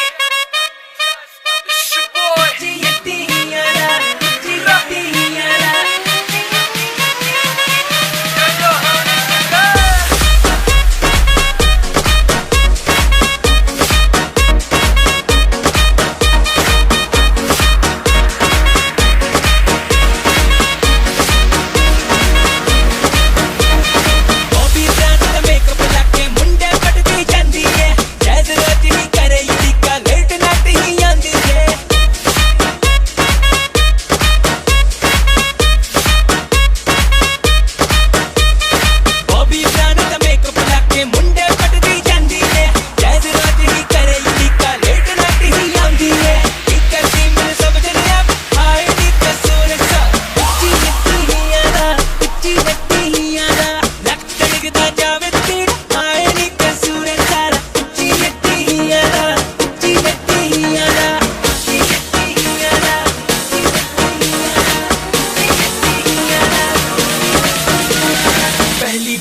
it's your boy उच्ची हट्टियां दा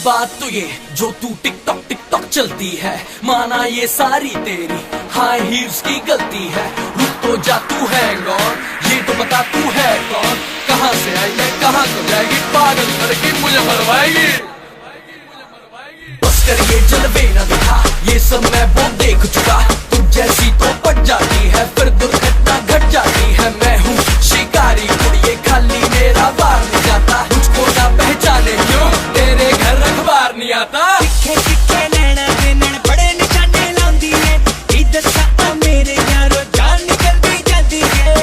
बात तो ये जो तू टिकटॉक चलती है माना ये सारी तेरी हाई हील्स की गलती है। रुक तो जा तू है कौन ये तो बता तू है कौन कहाँ से आई है कहाँ को जाएगी पागल करके मुझे मरवाएगी। बस कर ये जलवे ना दिखा ये सब मैं वो देख चुका तू जैसी तो पट जाती है फिर दुर्घटना घट जाती है। मैं हूँ शिकारी कुड़िए खाली मेरा बार नहीं जाता मुझको ना पहचाने क्यों तेरे घर अखबार नहीं आता। तिखे नैना दे नैन बड़े निशाने लांदी है इधर सा मेरे यारो जान निकलती जाती है।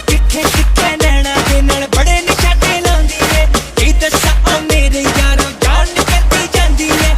तिखे नैना दे नैन बड़े निशाने लांदी है इधर सा मेरे यारो जान निकलती जाती है।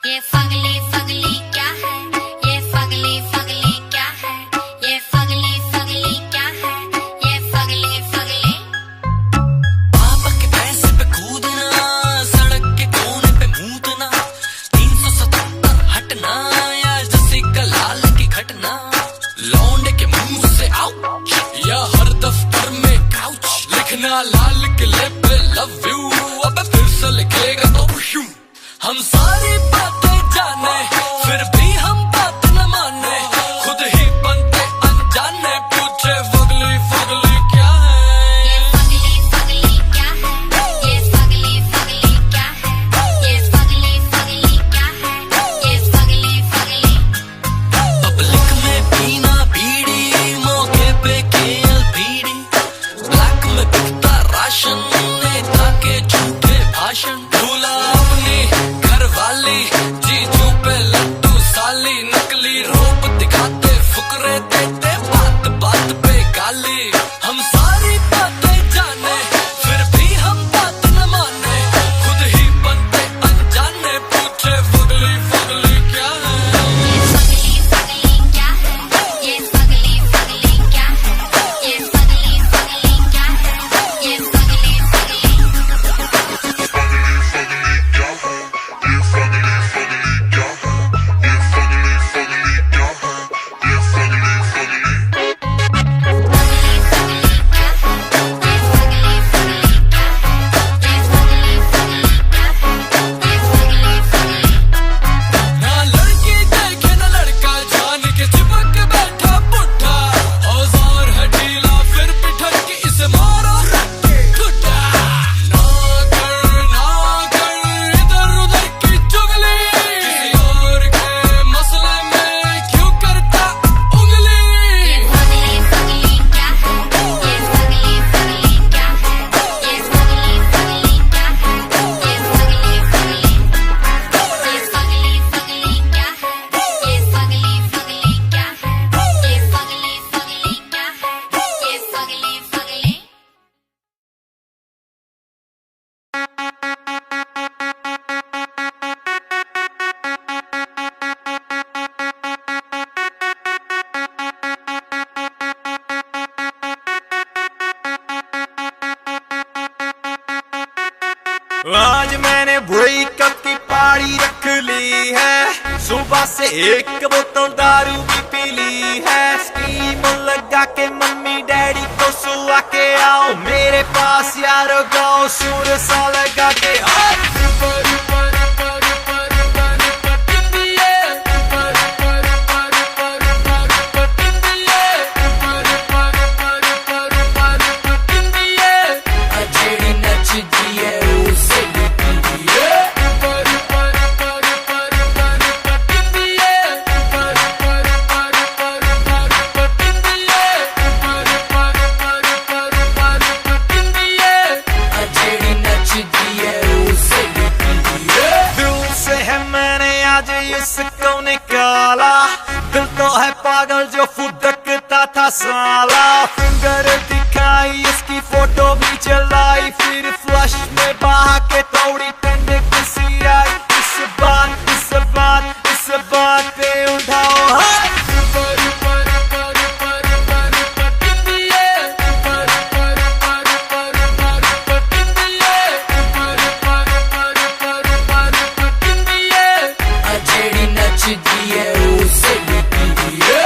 ये फगली फगली क्या है, ये फगली फगली क्या है, ये फगली फगली क्या है, ये फगली फगली। पापा के पैसे पे कूदना, सड़क के कोने पे मूतना, 377 हटना या जैसे कलाल की घटना, लौंडे के मुंह से आउच या हर दफ्तर में काउच, लिखना लाल किले पे लव यू, अब फिर से लिखेगा तो शू। हम सारी बातें जाने फिर भी हम बात न माने, खुद ही बनते अनजाने, पूछे फगली फगली क्या है। ये फगली फगली क्या है, ये फगली फगली क्या है, ये फगली फगली क्या है, ये फगली फगली। पब्लिक में पीना बीड़ी, मौके पे केएल बीड़ी, ब्लैक में बिकता राशन, नेता के झूठे भाषण, भूला अपनी घरवाली, जीजू पे लड्डू साली, नकली रूप दिखाते फुकरे देते बात बात पे गाली। हम सारी बातें जाने फिर भी हम बात न माने, खुद ही बनते अनजाने, पूछे फगली फगली क्या है। ये फगली फगली क्या है, ये फगली फगली क्या है, ये फगली फगली क्या है, ये फगली फगली। ना लड़की देखे ना लड़का, जान के चिपक बैठा पुट्ठा, औजार है ढीला फिर पिठक के इसे मारा ठुड्डा। ना कर इधर उधर की चुगली, किसी और के मसले में क्यों करता उंगली। ये फगली फगली क्या है, ये फगली फगली क्या है, ये फगली फगली क्या है, ये फगली फगली। ये फगली फगली क्या है, ये फगली फगली क्या है, ये फगली फगली क्या है, ये फगली फगली। आज मैंने ब्रेकअप की पार्टी रख ली है, सुबह से एक बोतल दारू भी पी ली है, स्टीम लगा के मम्मी डैडी को सुला के आओ मेरे पास यारो, गाओ सुर सा लगा के अजेड़ी नचदी है उसे लिखदी है, अजेड़ी नचदी है उसे लिखदी है। दिल से है मैंने आज इसको निकाला, दिल तो है पागल जो फुदकता था साला, फिंगर दिखाई इसकी फोटो भी चलाई, फिर फ्लश में बहा के थोड़ी ठंड किसी आई, इस बात पे उठाओ हाथ। अजेड़ी नचदी है उसे लिखदी है,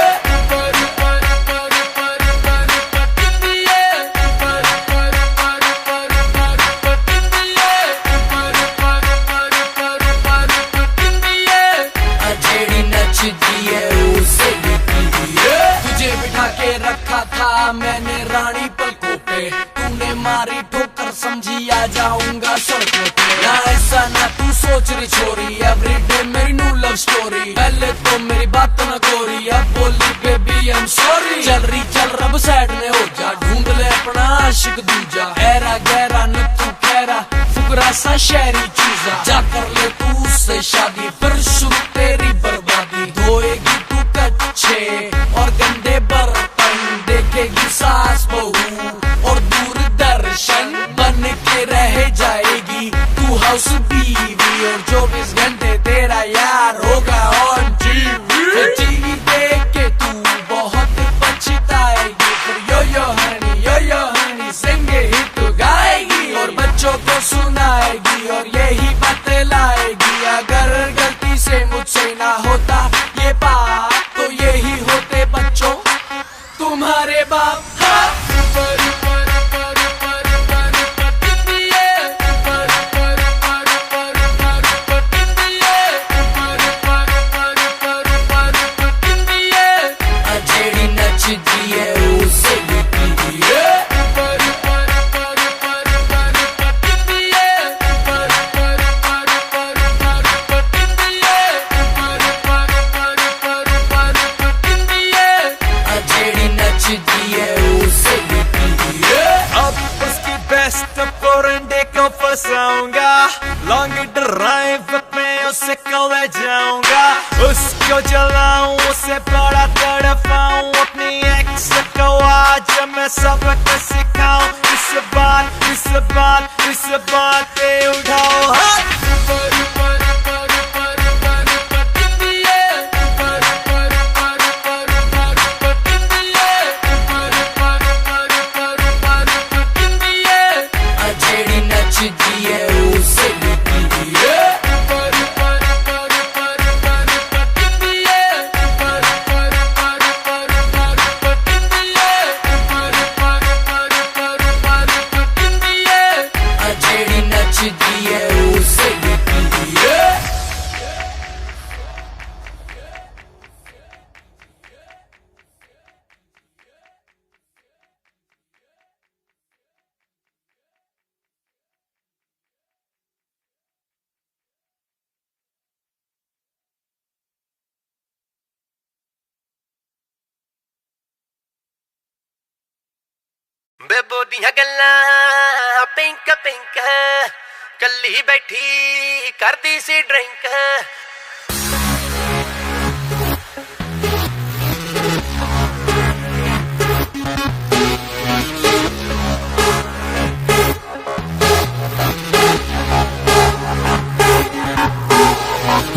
अजेड़ी नचदी है उसे लिखदी है। तुझे बिठा के रखा था मैंने रानी पलकों पे, तूने मारी ठोकर समझी आ जाऊंगा सड़कों पे। ना ऐसा ना तू सोच रही छोरी, एवरीडे मेरी न्यू लव स्टोरी, पहले तो मेरी बात न कोरी, अब बोली बेबी आई एम सॉरी। चल रही चल रब साइड में हो जा, ढूंढ ले अपना आशिक दूजा, ऐरा गहरा न तू खैरा, फुकरा सा शहरी चूजा, जा कर ले तू उससे शादी, फिर शुरू तेरी बर्बादी, धोएगी तू कच्चे और गंदे बर्तन, देखेगी सास बहू और दूरदर्शन, बन के रह जाएगी तू हाउस बीवी, और 24 घंटे तेरा यार तुम्हारे बाप जेड़ी नचदी है उसे लुटदी है जेड़ी नचदी है उसे लुटदी है अब उसकी बेस्ट फोरेंडे को फंसाऊंगा लॉन्ग ड्राइव पे उसे कल ले जाऊंगा उसको जलाऊं उसे बड़ा तड़पाऊं अपनी एक्स को आज मैं सबक सिखाऊं इस बात पे उठाओ हाथ जेड़ी नचदी है उसे लुटदी है जेड़ी नचदी है उसे लुटदी है बेबो दियां गल्लां पिंक पिंक कल्ली बैठी करदी सी ड्रिंक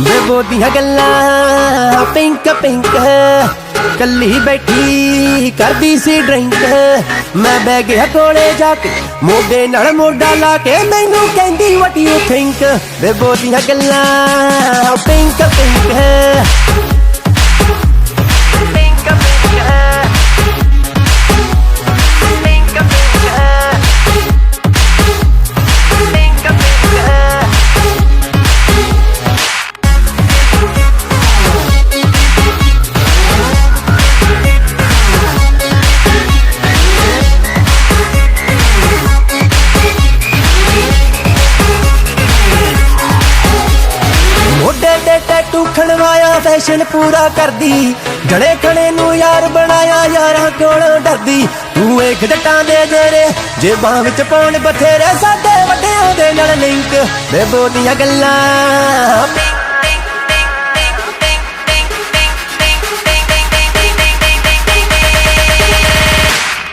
बेबो दियां गल्लां पिंक पिंक कल्ली बैठी करदी सी ड्रिंक मैं बह गया कोले जाके मोढे नाल मोढा ला के मैनू कहंदी व्हाट यू थिंक बेबो दियां गल्लां pink pink pink pink pink मोढे ते टैटू खड़वाया फैशन पूरा करदी जड़े खड़े नू यार बनाया यारां कोलों डरदी तू वेख जट्टां दे जेरे जेबां विच पाउण बथेरे साडे वड्डिआं दे नाल लिंक बेबो दियां गल्लां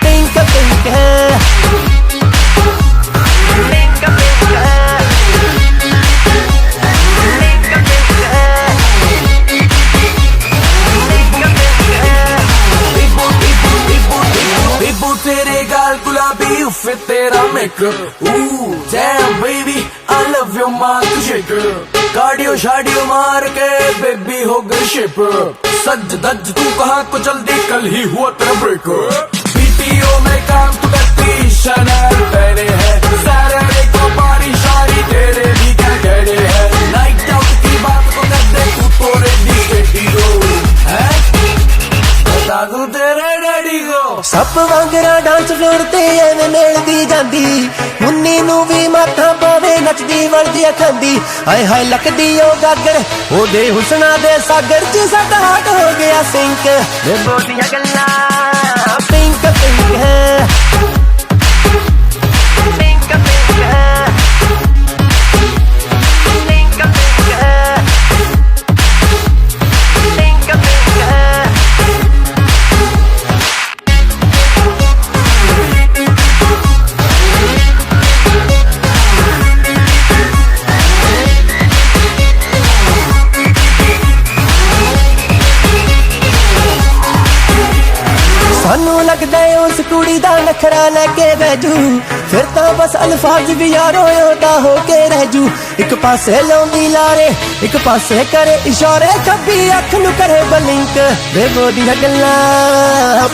पिंक पिंक बेबू तेरे गाल गुलाबी उफे तेरा makeup damn baby I love your mouth shaker cardio शाडियो मार के बेबी हो गई शेप सज धज तू कहाँ को जल्दी कल ही हुआ तेरा ब्रेकअप बीटीओ में काम तू करती शनल पहने है सैटरडे को बारी शारी तेरे भी क्या कहने है नाइट आउट की बात को कर दे तू तो रेडी स्टेडी हो है बता दूं तेरे डैडी को सप वांगरा डांस फ्लोर ते एवें मेलदी जांदी मुन्नी नू भी माथा पावे नचदी वलदी खांदी हाय हाय लकदी ओ गागर ओदे हुसना दे सागर च साडा हार्ट हो गया सिंक बेबो दियां गल्लां पिंक पिंक पिंक सानू लगदा है उस कुड़ी दा नखरा लेके बैजू फिर तो बस अल्फाज भी यारो ओदा हो के रहजू एक पासे लाउंदी लारे एक पासे करे इशारे कभी अख नू करे बलिंक बेबो दी गल्लां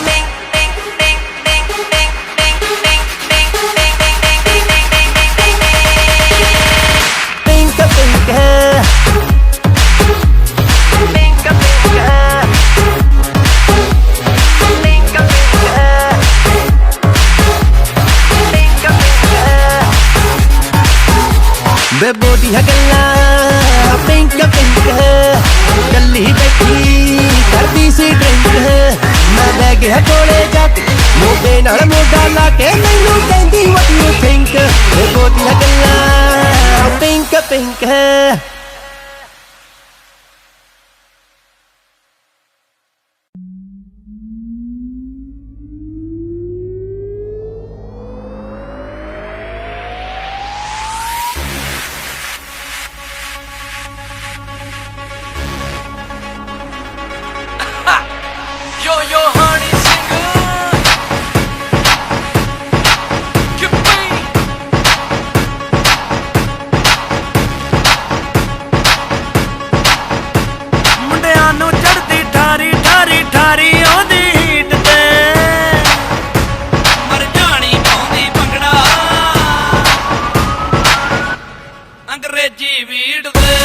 ਬੇਬੋ ਦੀਆਂ ਗੱਲਾਂ ਪਿੰਕ ਪਿੰਕ ਕੱਲੀ ਬੈਠੀ ਕਰਦੀ ਸੀ ਡਰਿੰਕ ਮੈਂ ਬਹਿ ਗਿਆ ਕੋਲੇ ਜਾ ਕੇ ਮੋਢੇ ਨਾਲ ਮੋਢਾ ਲਾ ਕੇ ਮੈਨੂੰ ਕਹਿੰਦੀ what you think ਬੇਬੋ ਦੀਆਂ ਗੱਲਾਂ pink pink Yo, yo, honey singer. ਮੁੰਡਿਆਂ ਨੂੰ ਚੜਦੀ ਠਾਰੀ ਠਾਰੀ ਠਾਰੀ ਆਉਂਦੀ ਹੀਟ ਤੇ ਮਰ ਜਾਣੀ ਪਾਉਂਦੀ ਭੰਗੜਾ ਅੰਗਰੇਜ਼ੀ ਵੀੜ ਦੇ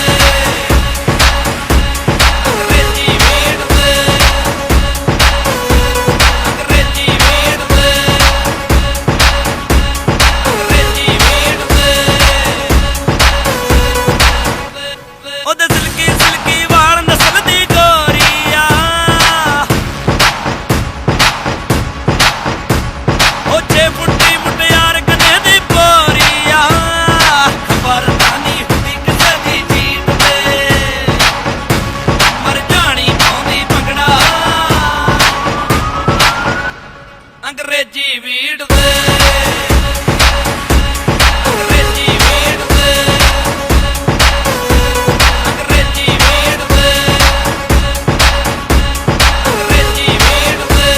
ਅੰਗਰੇਜ਼ੀ ਵੀੜ ਦੇ ਅੰਗਰੇਜ਼ੀ ਵੀੜ ਦੇ ਅੰਗਰੇਜ਼ੀ ਵੀੜ ਦੇ ਅੰਗਰੇਜ਼ੀ ਵੀੜ ਦੇ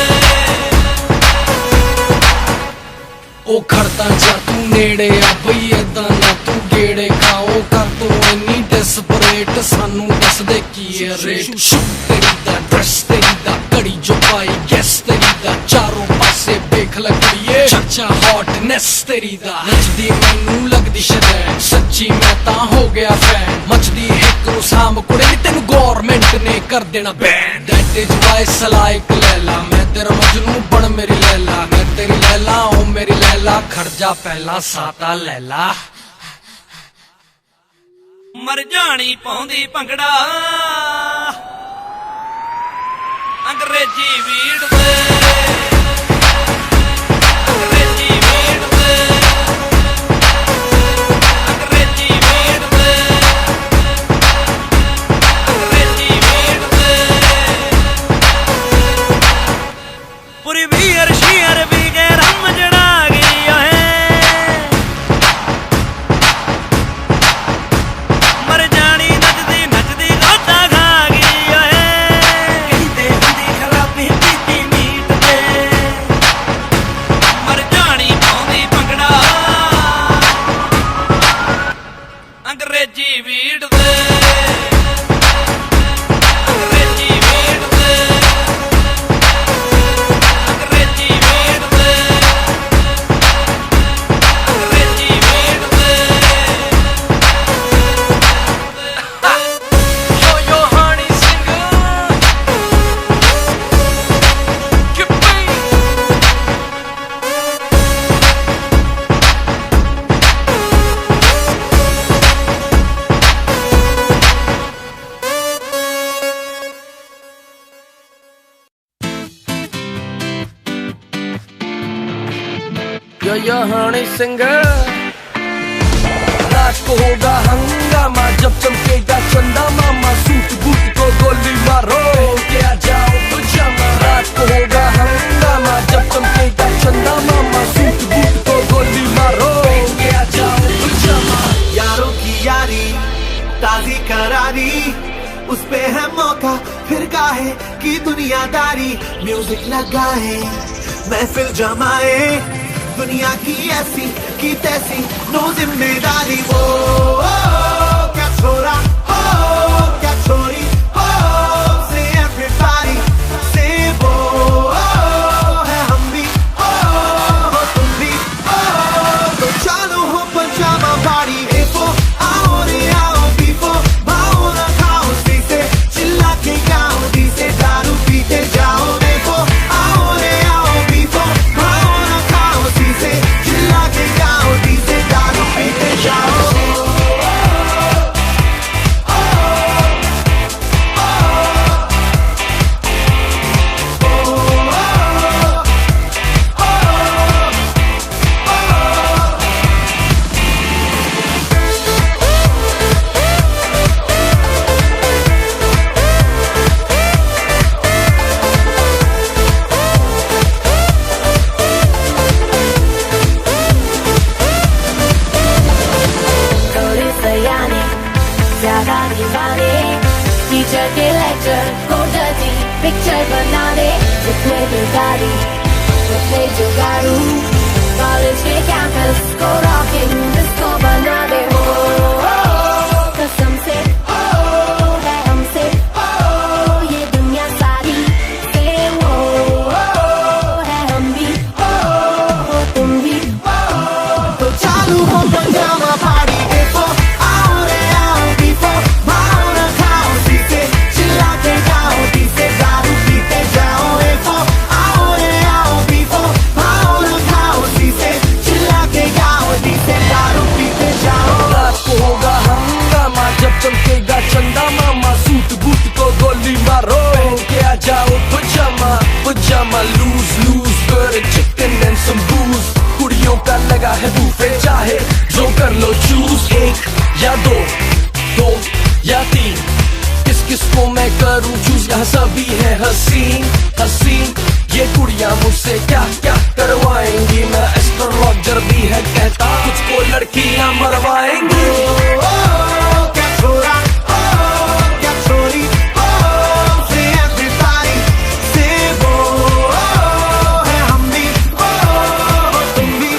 ਉਹ ਖੜਦਾ ਜਾ ਤੂੰ ਨੇੜੇ ਆ ਬਈ ਏਦਾਂ ਨਾ ਤੂੰ ਗੇੜੇ ਖਾਓ ਕਰ ਤੂੰ ਇੰਨੀ ਡੈਸਪਰੇਟ ਸਾਨੂੰ ਦੱਸਦੇ ਕੀ ਹੈ ਰੇਟ ਤੇਰੀ ਦਾ ਡਰੈਸ ਤੇਰੀ ਦਾ ਘੜੀ ਜੋ ਪਾਈ ਗੈਸ ਤੇਰੀ ਦਾ ਚਾਰੋਂ ਪਾਸੇ ਵੇਖ ਲੱਗੀਏ ਚਰਚਾ ਹੌਟਨੈਸ ਤੇਰੀ ਦਾ ਨੱਚਦੀ ਮੈਨੂੰ ਲੱਗਦੀ ਸ਼ਰੈ ਸੱਚੀ ਮੈਂ ਤਾਂ ਹੋ ਗਿਆ ਫੈਨ ਮੱਚਦੀ ਹਿੱਕ ਨੂੰ ਸਾਂਭ ਕੁੜੇ ਨੀ ਤੈਨੂੰ ਗੌਰਮੈਂਟ ਨੇ ਕਰ ਦੇਣਾ ਬੈਨ ਦੈਟ ਇਜ਼ ਵਾਈ ਸਲਾਈਕ ਲੈਲਾ ਮੈਂ ਤੇਰਾ ਮਜਨੂ ਬਣ ਮੇਰੀ ਲੈਲਾ ਮੈਂ ਤੇਰੀ ਲੈਲਾ ਓ ਮੇਰੀ ਲੈਲਾ ਖਰਜਾ ਪਹਿਲਾਂ ਸਾਤਾ ਲੈਲਾ ਮਰ ਜਾਣੀ ਪਾਉਂਦੀ ਭੰਗੜਾ ਅੰਗਰੇਜ਼ੀ ਵੀੜ ਦੇ ਅੰਗਰੇਜ਼ੀ ਵੀੜ ਦੇ ਅੰਗਰੇਜ਼ੀ ਵੀੜ ਦੇ ਅੰਗਰੇਜ਼ੀ ਵੀੜ ਦੇ ਪੂਰੀ ਵੀਰ ਸ਼ੀਰ ਵੀ ਗਏ ਰਮ ਜੜਾ ਗਈ ਓਏ ਮਰ ਜਾਣੀ ਨੱਚਦੀ ਨੱਚਦੀ ਗੋਤਾ ਖਾ ਗਈ ਓਏ ਕਹਿੰਦੇ ਹੁੰਦੀ ਖਰਾਬੀ ਪੀਤੀ ਮੀਟ ਤੇ ਮਰ ਜਾਣੀ ਪਾਉਂਦੀ ਭੰਗੜਾ ਅੰਗਰੇਜ਼ੀ ਵੀੜ ਦੇ ਅੰਗਰੇਜ਼ੀ ਵੀੜ ਦੇ ਅੰਗਰੇਜ਼ੀ ਵੀੜ ਦੇ ਅੰਗਰੇਜ਼ੀ ਵੀੜ ਦੇ Yo, yo, honey singer. Yo, yo, honey singer. रात को होगा हंगामा जब चमकेगा चंदा मामा सूट बूट को गोली मारो के आ जाओ पजामा रात को होगा हंगामा जब चमकेगा चंदा मामा सूट बूट को गोली मारो के आ जाओ पजामा यारों की यारी ताजी करारी उस पे है मौका फिर काहे की दुनियादारी म्यूजिक लगाए महफिल जमाए दुनिया की ऐसी की तैसी नो जिम्मेदारी वो क्या छोरा हो क्या छोरी हो से एवरीबॉडी से वो है हम भी हो तुम भी हो तो चालू हो पजामा पार्टी एफो आओ रे आओ बीफो भाओ ना खाओ से चिल्ला के गाओ दी से दारू पीते जाओ देखो आओ रे आओ बीफो भाओ ना खाओ से चिल्ला के गाओ दी से दारू पीते जाओ या दो, दो या तीन, किस किस को मैं करूं चूज, यहाँ सभी है हसीन हसीन। ये कुड़ियां मुझसे क्या क्या करवाएंगी, मैं एस्ट्रोलॉजर भी है कहता कुछ को लड़कियां मरवाएंगी। क्या छोरा, क्या छोरी, say everybody, say वो है हम भी, तुम भी,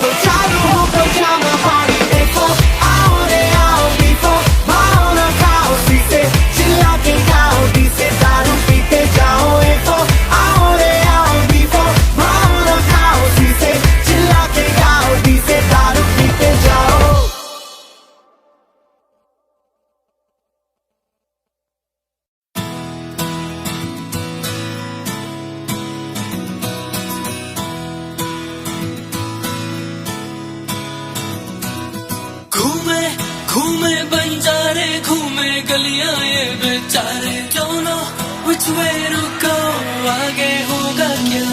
तो चालू हो पजामा पार्टी। देखो आओ रे आओ, पीको भाओ ना खाओ, सीसे चिल्ला के गाओ, डी से दारू पीते जाओ। देखो आओ रे आओ, पीको भाओ ना खाओ, सीसे चिल्ला के गाओ, डी से दारू पीते जाओ। घूमे घूमे बंजारे, घूमे गलियां ये बेचारे, don't know which way to go, आगे होगा क्या।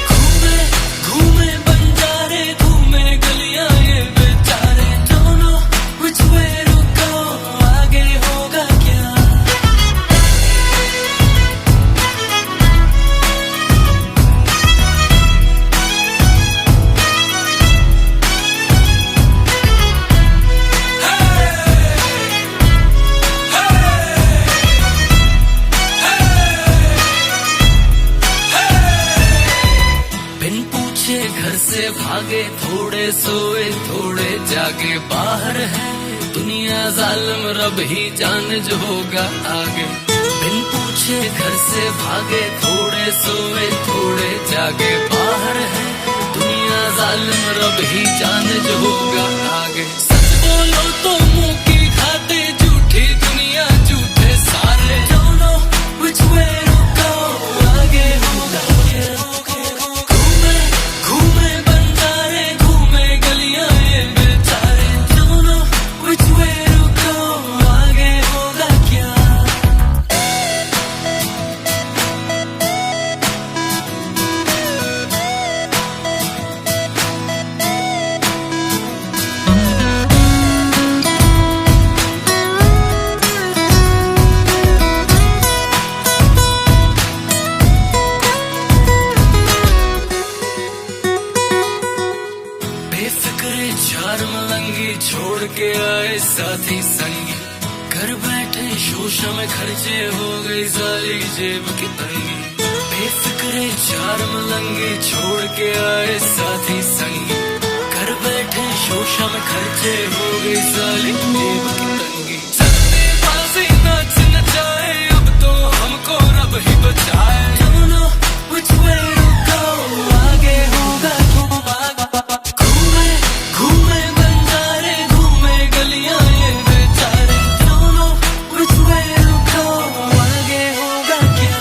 घूमे घूमे बंजारे, घूमे गलियां ये बेचारे, don't know which way to go, आगे होगा क्या। बिन पूछे घर से भागे, थोड़े सोए थोड़े जागे, बाहर है दुनिया जालिम, रब ही जाने जो होगा आगे। बिन पूछे घर से भागे, थोड़े सोए थोड़े जागे, बाहर है दुनिया जालिम, रब ही जाने जो होगा आगे। सच बोलो तो मुंह की खाते, झूठी दुनिया झूठे सारे, don't know which way to go, आगे होगा क्या। घूमे घूमे बंजारे, घूमे गलियां ये बेचारे, don't know which way to go, आगे होगा क्या। बेफिक्रे चार मलंगी, छोड़ के आए साथी संगी, घर बैठे शोशा में खर्चे, हो गई सारी जेब की तंगी। बेफिक्रे चार मलंगी, छोड़ के आए साथी संगी, घर बैठे शोशा में खर्चे, हो गई सारी जेब की तंगी। चलते बाजी नाच नचाए, अब तो हमको रब ही बचाए, don't know which way to go, आगे होगा क्या। घूमे घूमे बंजारे, घूमे गलियां ये बेचारे, don't know which way to go, आगे होगा क्या।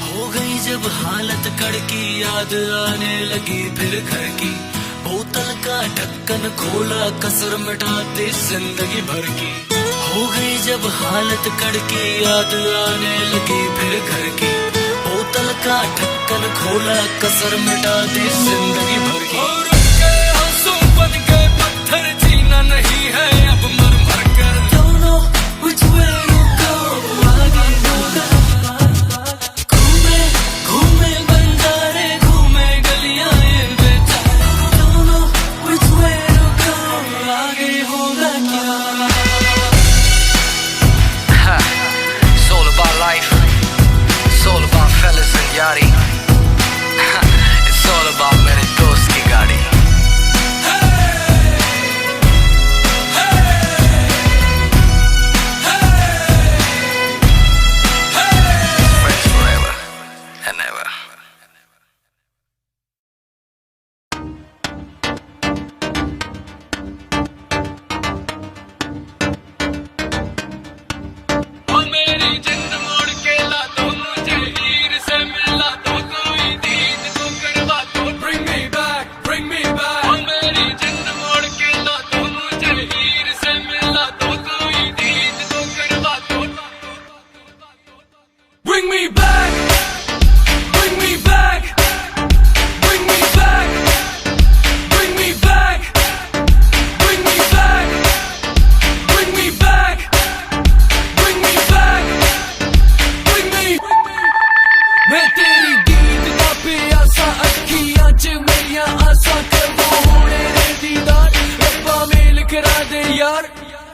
हो गई जब हालत कड़की, याद आने लगी फिर घर की, बोतल का ढक्कन खोला, कसर मिटाते जिंदगी भर की। हो गई जब हालत कड़की, याद आने लगी फिर घर की, बोतल का ढक्कन खोला, कसर मिटाते जिंदगी भर की। और उनके आंसू बन गए पत्थर, जीना नहीं है अब मर मर कर, don't know which way to go, आगे होगा। घूमे घूमे बंजारे, घूमे गलियां ये बेचारे, don't know which way to go, आगे होगा क्या। It's all about life, it's all about fellas and yachty, it's all about मेरे दोस्त की गाड़ी।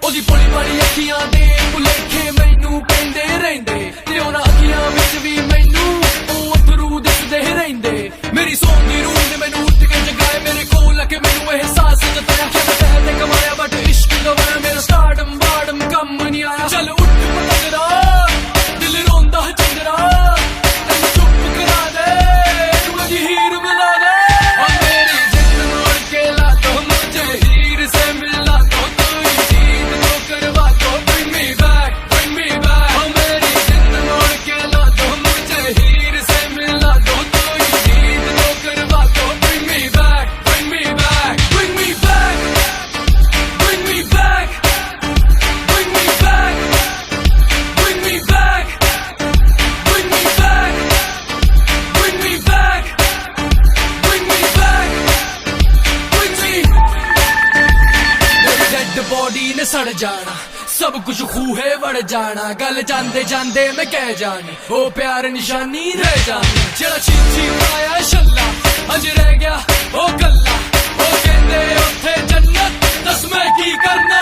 ਉਹਦੀ ਭੋਲੀ ਭਾਲੀ ਅੱਖੀਆਂ ਦੇ ਭੁਲੇਖੇ ਮੈਨੂੰ ਪੈਂਦੇ ਰਹਿੰਦੇ ਤੇ ਉਹਨਾਂ ਅੱਖੀਆਂ ਵਿੱਚ ਵੀ ਮੈਨੂੰ ਉਹ ਅਥਰੂ ਦਿਸਦੇ ਰਹਿੰਦੇ ਮੇਰੀ ਸੌਣ ਦੀ ਰੂਹ ਨੇ ਮੈਨੂੰ ਉੱਠ ਕੇ ਜਗਾਏ ਮੇਰੇ ਕੋਲ ਆ ਕੇ ਮੈਨੂੰ ਅਹਿਸਾਸ ਜਤਾਇਆ ਕਿ ਮੈਂ ਤੇ ਕਮਾਇਆ ਬਟ ਇਸ਼ਕ ਗਵਾਇਆ ਮੇਰਾ ਸਟਾਰਡਮ ਬਾਰਡਮ ਕੰਮ ਨਹੀਂ ਆਇਆ ਚੱਲ ਉੱਠ ਪਟਕਦਾ ਦਿਲ ਰੋਂਦਾ ਚੰਦਰਾ ਤੈਨੂੰ ਚੁੱਪ ਕਰਾ ਦੇ ਤੂੰ ਅਜੀ ਹੀਰ ਮਿਲਾ ਦੇ ਓ ਮੇਰੀ ਜਿੰਦ ਮੋੜ ਕੇ ਲਾ ਦੋ ਮੁਝੇ ਹੀਰ ਸੇ ਮਿਲਾ ਦੋ ਤੂੰ ਜੀਤ तो करवा दो bring me back ਓ ਮੇਰੀ ਜਿੰਦ ਮੋੜ ਕੇ ਲਾ ਦੋ ਮੁਝੇ ਹੀਰ ਸੇ ਮਿਲਾ ਦੋ ਤੂੰ ਜੀਤ तो करवा दो bring me back bring me back bring me back bring me back bring me back bring me back bring me back bring me back bring me back bring me मेरी डेड बॉडी ने सड़ जाना सब कुछ खूहे वड़ जाना गल जांदे जांदे मैं कह जानी ओ प्यार निशानी रह जानी जेड़ा चीची पाया छल्ला अज रह गया ओ कल्ला ओ कहंदे उत्थे जन्नत दस मैं की करना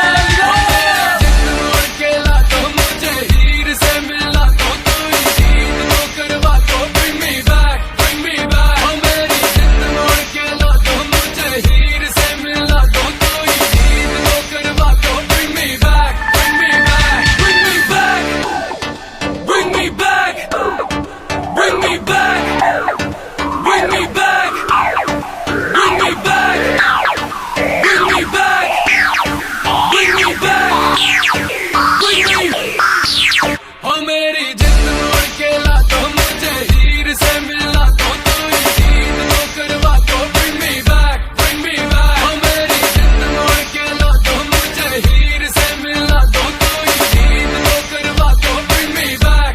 जिंद मोड़ के ला दो मुझे हीर से मिला दो तू जीत तो करवा दो bring me back ओ मेरी जिंद मोड़ के ला दो मुझे हीर से मिला दो तू जीत तो करवा दो bring me back bring me back bring me back bring me back bring me back bring me back bring me back bring me back bring me back bring me ओ मेरी जिंद मोड़ के ला दो मुझे हीर से मिला दो तू जीत तो करवा दो bring me back ओ मेरी जिंद मोड़ के ला दो मुझे हीर से मिला दो तू जीत तो करवा दो bring me back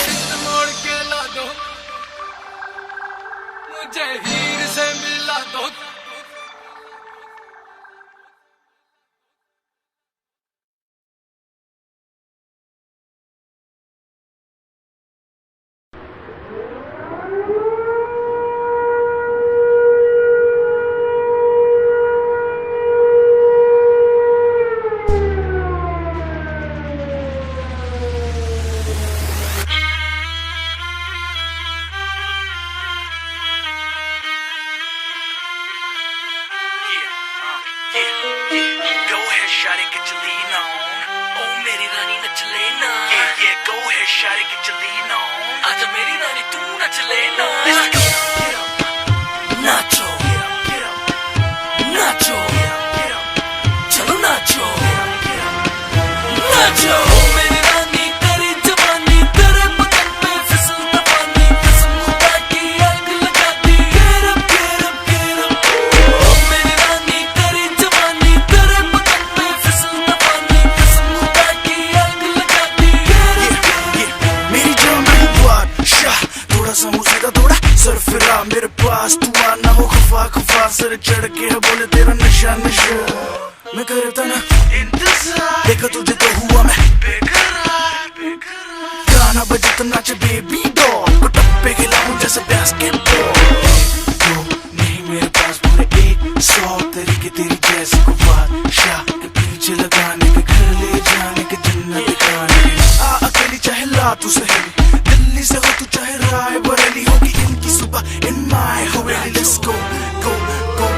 जिंद मोड़ के ला दो मुझे हीर से मिला दो Go ahead, shawty, get your lean on. Oh, मेरी रानी नच लेना. Yeah, go ahead, shawty, get your lean on. आजा मेरी रानी तू नच लेना. Let's go. Get up, nacho. Get up, nacho. चलो nacho. Nacho. Oh, मेरी रानी तेरी जवानी तेरे बदन पे फिसलता पानी कसम खुदा की आग लगाती. Get up, get up, get up. Oh, मेरी रानी तेरी जवानी तेरे बदन पे फिसलता पानी कसम खुदा की आग लगाती. Get up, मेरी जान मेरी बादशाह थोड़ा सा मुझे थोड़ा सर फिरा मेरे पास तू आना हो खफा खफा सर चढ़ के है बोले तेरा नशा नशा मैं करता ना इंतजार देखा तुझे तो हुआ मैं बेकरार गाना बजे तो नाचे बेबी डॉल को टप्पे खिलाऊं जैसे बास्केटबॉल तो नहीं मेरे पास पूरे 100 तरीके तेरी जैसी को बादशाह के पीछे लगाने के घर ले जाने के जन्नत दिखाने के आ अकेली चाहे ला तू सहेली दिल्ली से हो तू चाहे राय बरेली होगी इनकी सुबह in my Haveli let's go गो गो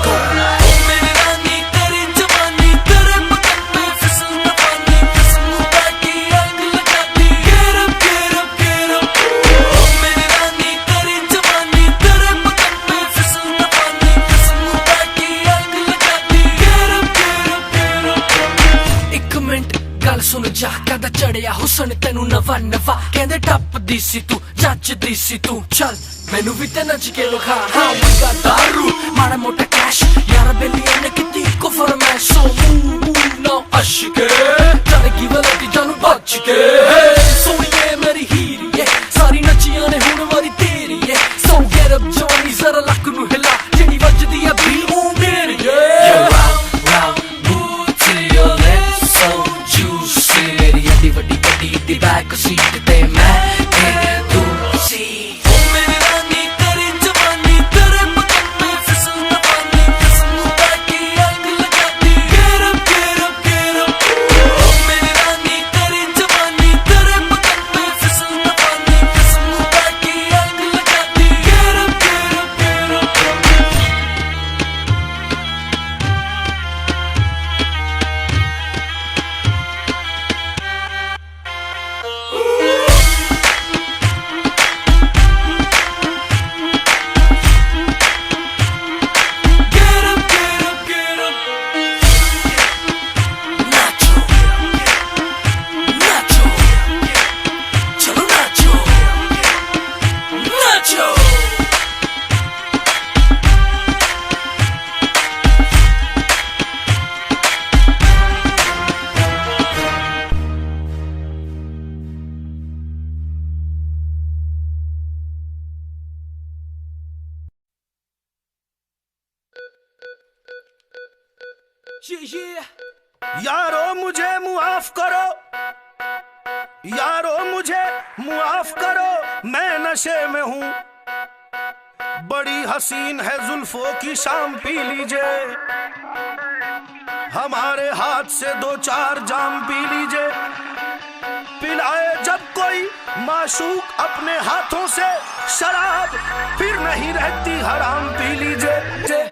गो ओ मेरी रानी तेरी जवानी तेरे बदन पे फिसलता पानी कसम खुदा की आग लगाती. Get up, get up, get up. ओ मेरी रानी तेरी जवानी तेरे बदन पे फिसलता पानी कसम खुदा की आग लगाती. Get up, get up, get up. एक मिनट गल सुन जा कदा चढ़िया हुसन तेनू नवा नवा कहंदे टपदी सी तू जचदी सी तू चल मैनू भी ते नच के लखा हाँ मुझा दारू माड़ा मोटा कैश यार बेलिया ने किती को फरमाइश सो मूव ना अशके चढ़गी वलती जानू बच के सोनिए मेरी हीरी सारी नचियां ने हुण वारी तेरी सो गेट अप जॉनी जरा लक नू हिला जेड़ी वजदी है बी ओ मेरी दी बैक सीट ते मैं तू सी ओ मेरी रानी तेरी जवानी तेरे बदन पे फिसलता पानी कसम खुदा की आग लगाती. Get up, get यारो मुझे मुआफ करो, यारो मुझे मुआफ करो, मैं नशे में हूँ। बड़ी हसीन है जुल्फों की शाम, पी लीजिए हमारे हाथ से 2-4 जाम पी लीजिए। पिलाए जब कोई माशूक अपने हाथों से शराब, फिर नहीं रहती हराम, पी लीजिए।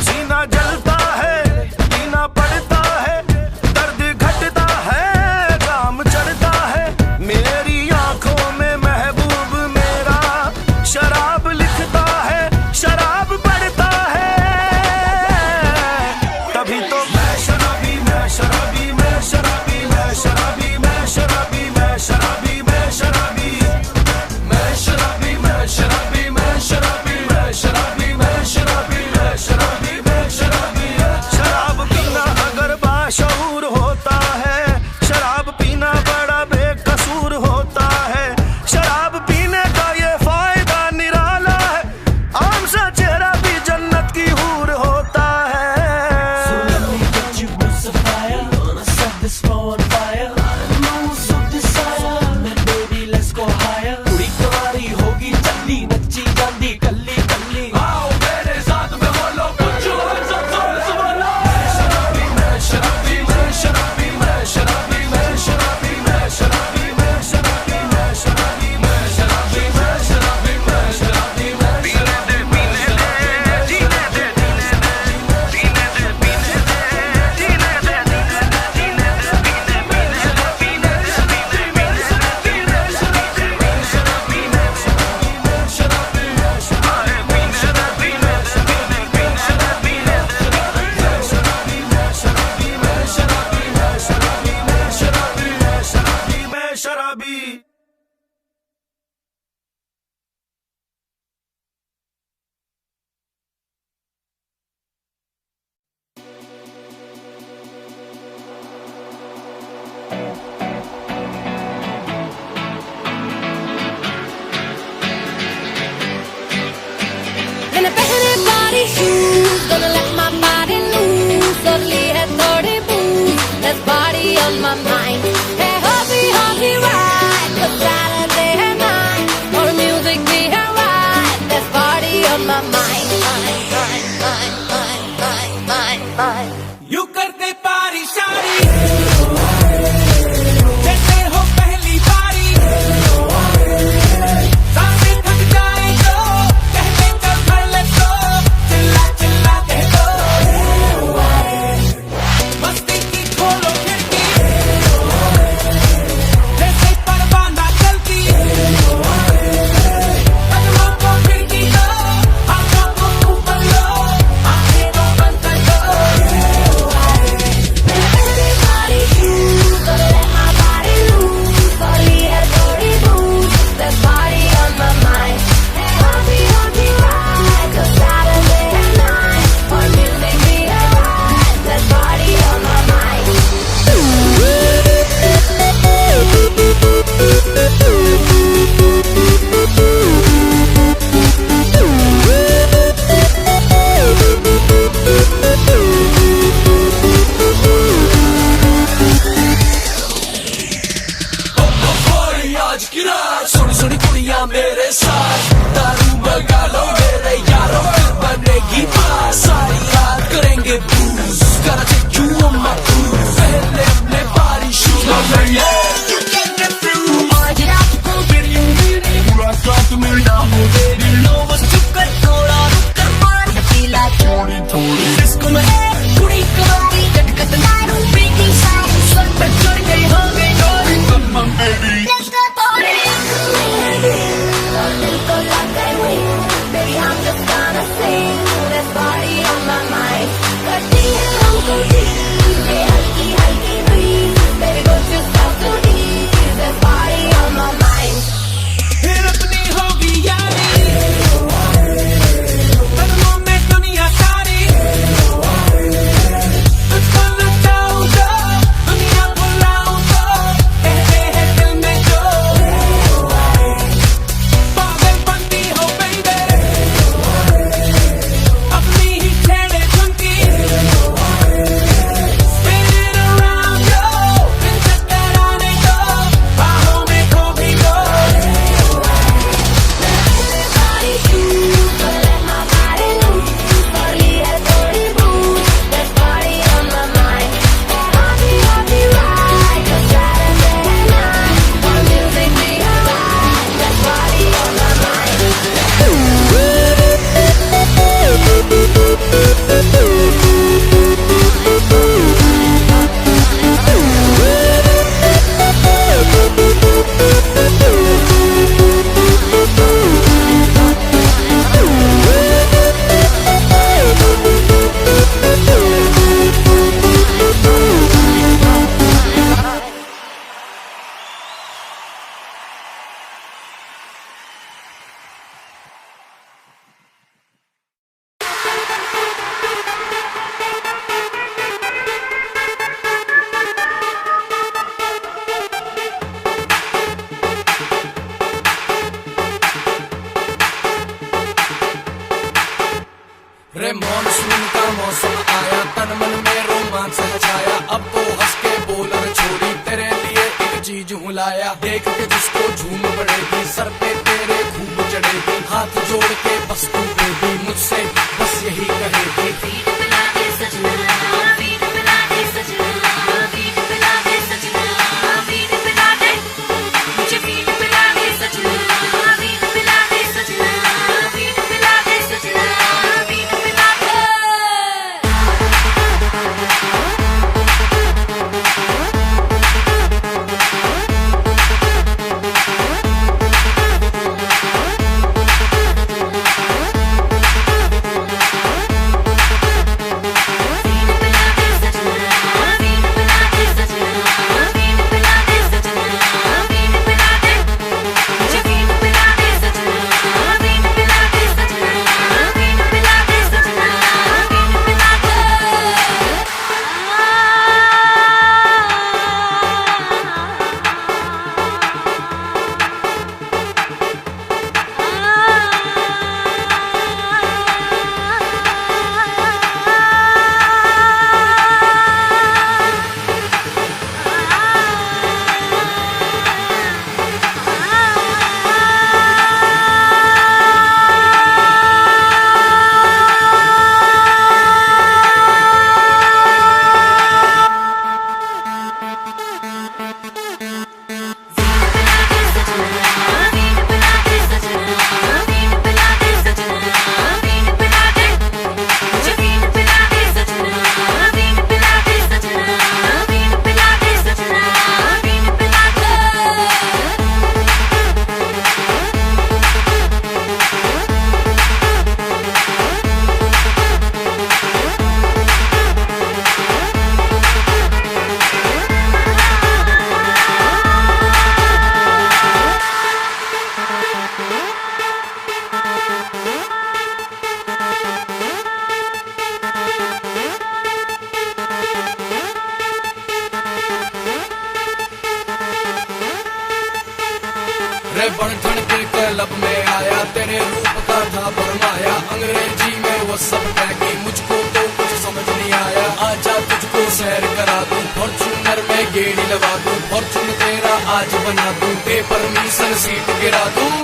सीना जलता है, पीना पड़ता है, दर्द घटता है, काम चढ़ता है। मेरी आंखों में महबूब मेरा शराब लिखता है, शराब पढ़ता है। तभी तो मैं शराबी, मैं शराबी, मैं शराबी, मैं शराबी, मैं शराबी, मैं शराबी, मैं शराबी, मैं शराबी, मैं शराबी, मैं शराबी, मैं शराबी, मैं शराबी, मैं शराबी, मैं शराबी। शराब पीना अगर बाशऊर होता है, शराब पीना बड़ा बेकसूर होता है। शराब पीने का ये फायदा निराला है, आम सा चेहरा भी जन्नत की हूर होता है। मैंने पहने body shoes, gonna let my body loose. Slowly है थोड़ी booze, there's body on my mind. Hey hobby right, 'cause Saturday night, और music भी है right. There's body on my mind, mind. You करते पारी शारी, जैसे हो पहली बारी। रे बन ठन के क्लब में आया, तेरे रूप का था फरमाया, अंग्रेजी में वो सब कह गई, मुझको तो कुछ समझ नहीं आया। आजा तुझको सैर करा दूं, फॉर्च्यूनर में गेड़ी लगा दूं, फॉर्च्यून तेरा आज बना दूं, परमिशन सीट गिरा दूं।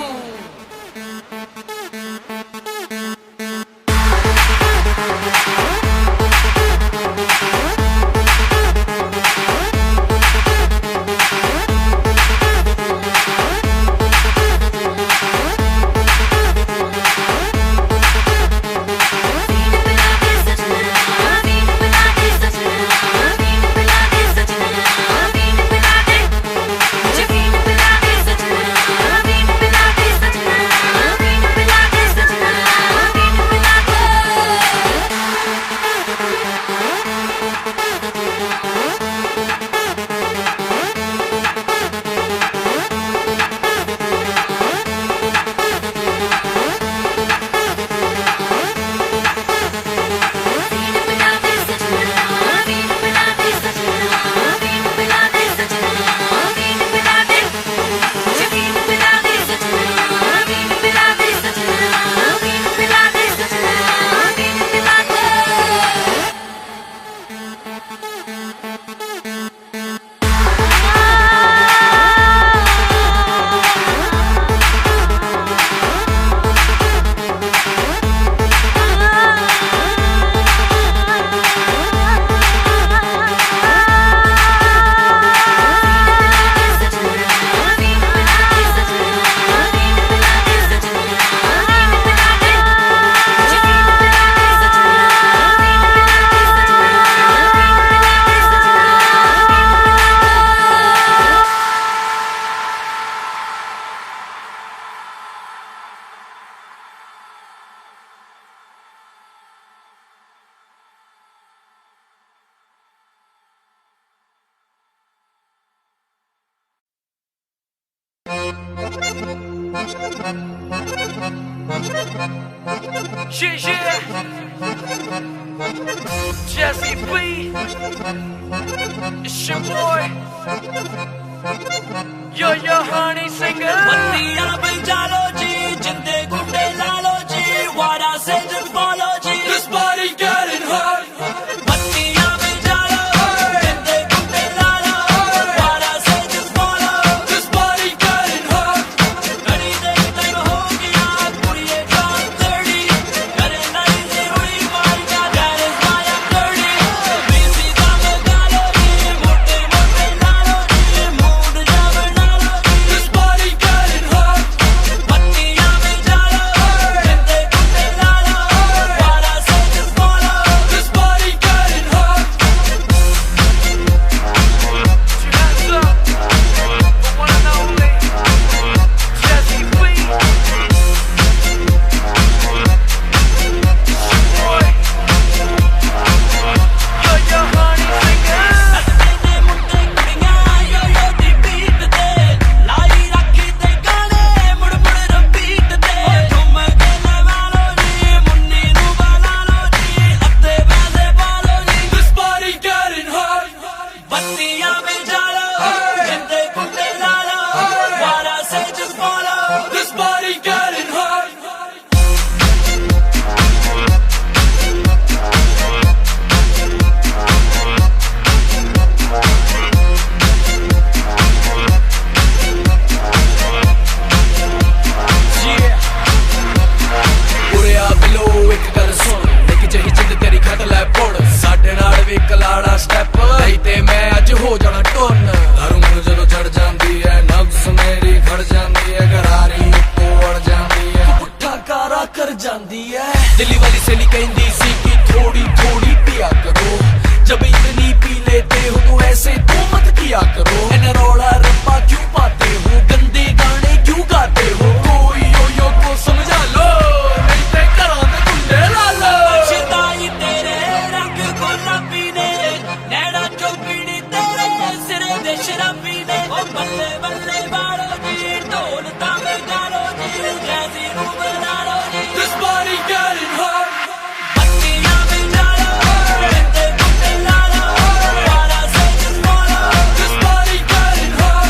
Yeah. Jesse B. It's your boy. You're your honey singer. बत्तियां बजा लो जी, जिंदे गुंडे ला लो जी, what I say just follow ji. This body getting hot. बत्तियां बजा लो, जिंदे गुंडे ला लो, what I say just follow. This body getting hot. घड़ी दे टाइम हो गया, कुड़िए काम dirty, करे नहीं जरूरी मार का, that is why I'm dirty. Busy काम गा लो जी, मोटे मोटे ला लो जी, मूड जा बना लो जी. This body getting hot. बत्तियां बजा लो, जिंदे गुंडे ला लो, what I say just follow. This body getting hot. Put your hands up for one and only Jesse B. It's your boy. You're your honey singer. तेरे मुंडे कुड़ियां यो यो दी beat ते, लाई रखी ते गाने मुड़ मुड़ रिपीट ते. तुम के लगा लो जी, मुन्नी नू बना लो जी, अत्ते पैसे पा लो जी. This body getting hot. बत्तियां बजा लो, जिंदे गुंडे ला लो, what I say just follow. This body getting hot. ਉਰੇ ਆ ਬਿਲੋ ਇੱਕ ਗੱਲ ਸੁਣ, ਇੱਕ ਜਿਹੀ ਜਿੰਦ ਤੇਰੀ ਖਤ ਲੈ ਪੁੜ, ਸਾਡੇ ਨਾਲ ਵੀ ਕਲਾੜਾ ਸਟੈਪ ਨਹੀਂ ਤੇ ਮੈਂ ਅੱਜ ਹੋ ਜਾਣਾ ਟੁੰਨ. ਦਾਰੂ ਮੈਨੂੰ ਜਦੋਂ ਚੜ ਜਾਂਦੀ ਐ, ਨਬਜ਼ ਮੇਰੀ ਖੜ ਜਾਂਦੀ ਐ, ਗਰਾਰੀ ਉੱਤੋਂ ਵੜ ਜਾਂਦੀ ਐ, ਪੁੱਠਾ ਕਾਰਾ ਕਰ ਜਾਂਦੀ ਐ. ਦਿੱਲੀ ਵਾਲੀ ਸੇਲੀ ਕਹਿੰਦੀ ਸੀ ਕਿ ਥੋੜੀ ਥੋੜੀ ਪਿਆ ਕਰੋ, जब इतनी पी लेते हो तो ऐसे तो मत किया करो. एना रौला रप्पा क्यों पाते हो, गंदे गाने क्यों गाते हो, कोई यो को समझा लो, नहीं ते घरां दे गुंडे ला लो. शिदाई तेरे रंग गुलाबी ने, नैना चौपीनी तेरे सिरे दे शराबी ने. ओ बल्ले बल्ले बाड़ो जी, ढोल तामे गालो जी, जैसी नू बना लो जी. This body getting hot. बत्तियां बजा लो, जिंदे गुंडे ला लो, what I say just follow. This body getting hot.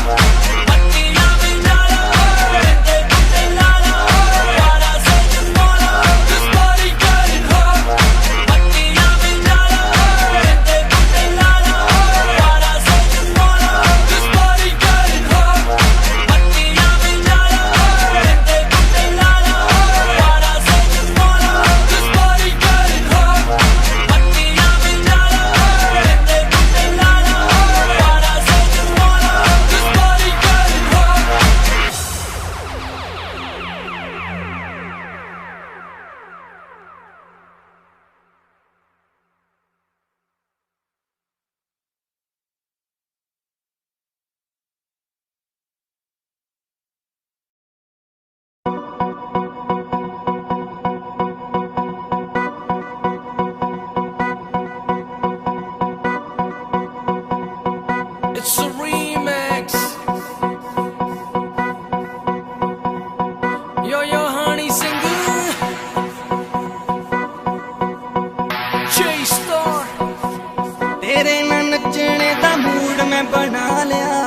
मैं बना लिया,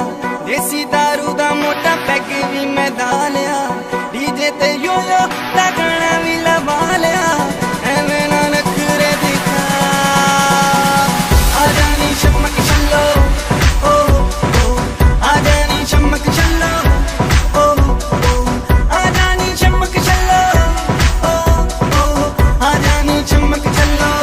देसी दारू दा मोटा पैग भी मैं दा लिया, डीजे ते यो दा गाना भी लवा लिया, एवें ना नखरे दिखा, आजा नी चमक चलो, ओ ओ, आजा नी चमक चलो, ओ ओ, आजा नी चमक चलो, ओ ओ, आजा नी चमक चलो।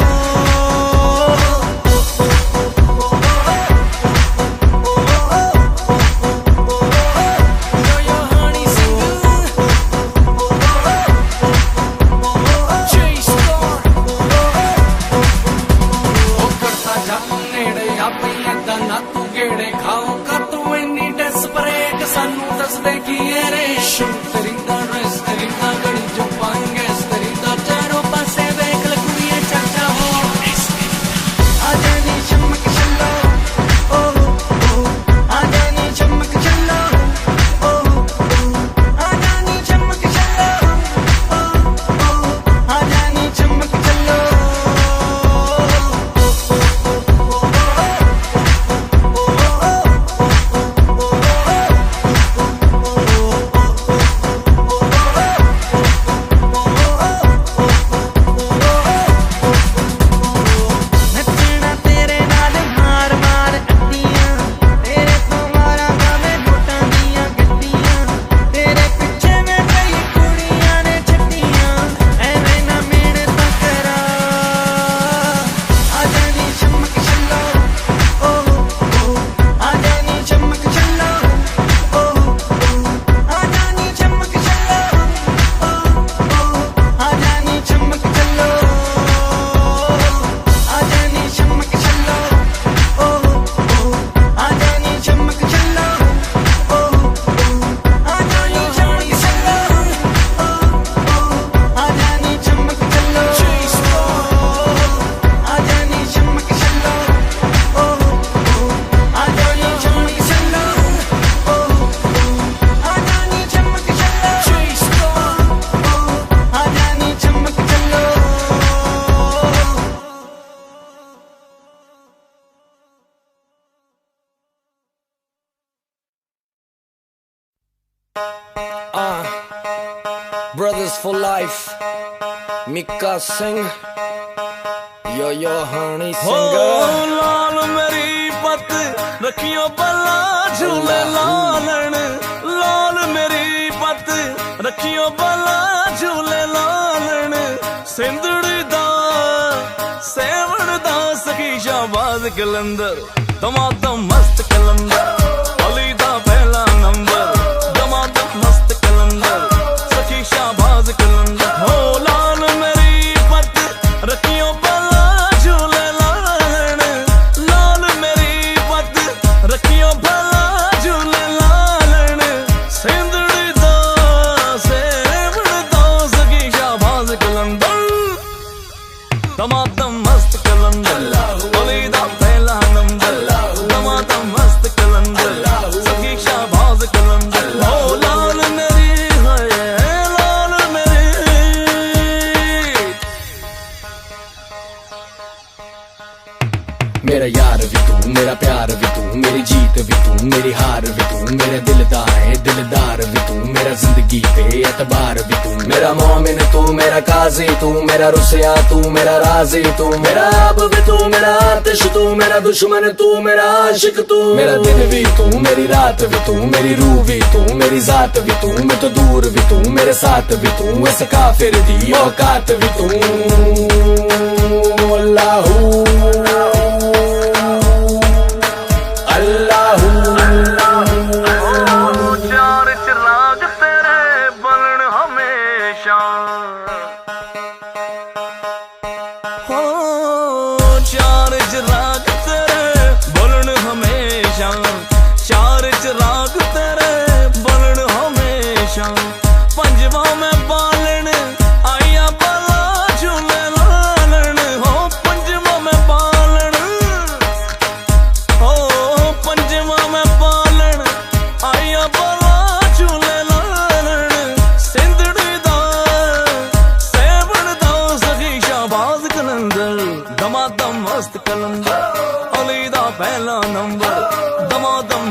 Brothers for life, Mika Singh, yo honey हो singer. लाल मेरी पत रखियो बला झूले लालन, लाल मेरी पत रखियो बला झूले लालन, सिंधड़ी दा सेवण दा सखी शाहबाज कलंदर, दमादम मस्त कलंदर, अली दा पहला नंबर, दमादम मस्त कलंदर, सखी शाहबाज कलंदर। हो लाल मेरी पत रखियो बला झूले लालन, लाल मेरी पत रखियो बला झूले लालन, सिंधड़ी दा सेवण दा सखी शाहबाज कलंदर, दमादम मस्त कलंदर, अली दा पहला नंबर, दमादम मस्त कलंदर, सखी शाहबाज कलंदर। हो लाल मेरी है लाल मेरी, मेरा यार भी तू, मेरा प्यार भी तू, मेरी जीत भी तू, मेरी हार भी तू, मेरा दिलदार है दिलदार भी तू, मेरा जिंदगी पे एतबार भी तू, मेरा मोमिन तू, मेरा काजी तू, मेरा रुसया तू, मेरा राजी तू, मेरा अब भी तू, मेरा आतिश तू, मेरा दुश्मन तू, मेरा आशिक तू, मेरा दिन भी तू, मेरी रात भी तू, मेरी रूह भी तू, मेरी जात भी तू, मैं तो दूर भी तू, मेरे साथ भी तू, ऐसे काफिर दी औकात भी तू। अल्लाहू चार चिराग तेरे बलन हमेशा, हो चार चिराग तेरे बलन हमेशा, चार चिराग तेरे बलन हमेशा, पंजवा में बालन आया बला झूले लालन, हो पंजवा में बालन, हो पंज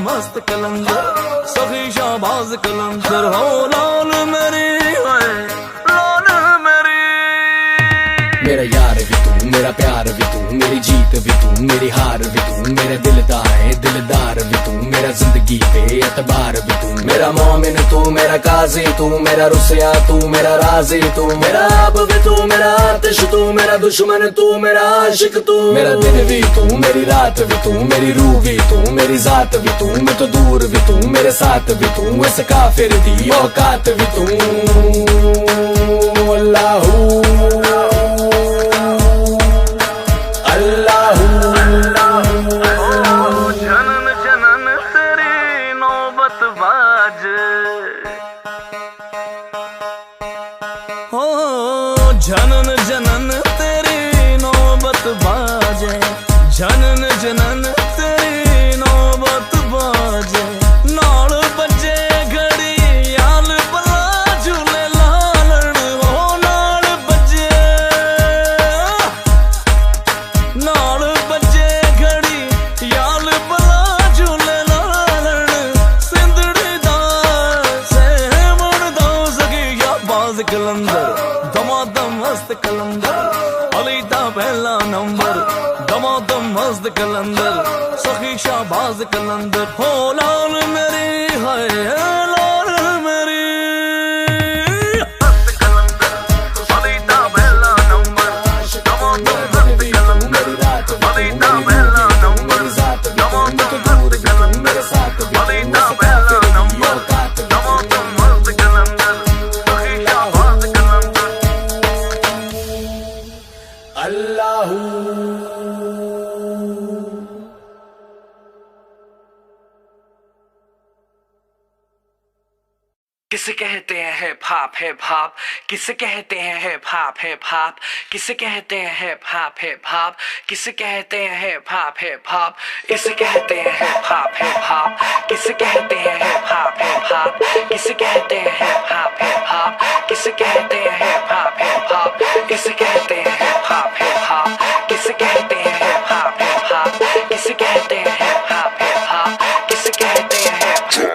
मस्त कलंदर सखी शाहबाज कलंदर हो लाल मेरी है लाल मेरी। मेरा यार भी तू, मेरा प्यार भी तू, मेरी जीत भी तू, मेरी हार भी तू, मेरा दिलदार है दिलदार भी तू, मेरा जिंदगी पे एतबार भी तू, मेरा मोमिन तू, मेरा काजी तू, मेरा रुसया तू, मेरा राजी तू, मेरा आप भी तू, मेरा आतिश तू, मेरा दुश्मन तू, मेरा आशिक तू, मेरा दिन भी तू, मेरी रात भी तू, मेरी रूह भी तू, मेरी जात भी तू, मैं तो दूर भी तू, मेरे साथ भी तू, वैसे काफिर दी औकात भी तू। अल्लाहू जनन जनन तेरी नौबत बाज हो जनन जनन तेरी नौबत बाजे जनन जनन तेरी नौबत बाजे नाल बजे घड़ी याल बला झूले लालण हो नाल बजे घड़ी याल बला झूले लालण सिंधड़ी दा सहमण दो सकी या बाज कलंदर दमादम मस्त कलंदर अली दा पहला नंबर दमादम मस्त कलंदर सखी शाहबाज कलंदर हो लाल मेरी है लाल मेरी। मस्त कलंदर अली दा पहला नंबर दमादम मस्त कलंदर अली दा पहला नंबर दमादम मस्त कलंदर अली दा पहला नंबर दमादम मस्त कलंदर सखी शाहबाज कलंदर। अल्लाहू किसे कहते हैं हिप हॉप हिप हॉप, किसे कहते हैं हिप हॉप हिप हॉप, किसे कहते हैं हिप हॉप हिप हॉप, किसे कहते हैं हिप हॉप हिप हॉप, इसे कहते हैं हिप हॉप हिप हॉप, किसे कहते हैं हिप हॉप हिप हॉप, किसे कहते हैं हिप हॉप हिप हॉप, किसे कहते हैं हिप हॉप हिप हॉप, इसे कहते हैं हिप हॉप हिप हॉप, किसे कहते हैं हिप हॉप हिप हॉप, किसे कहते हैं हिप हॉप हिप हॉप, किसे कहते हैं हिप।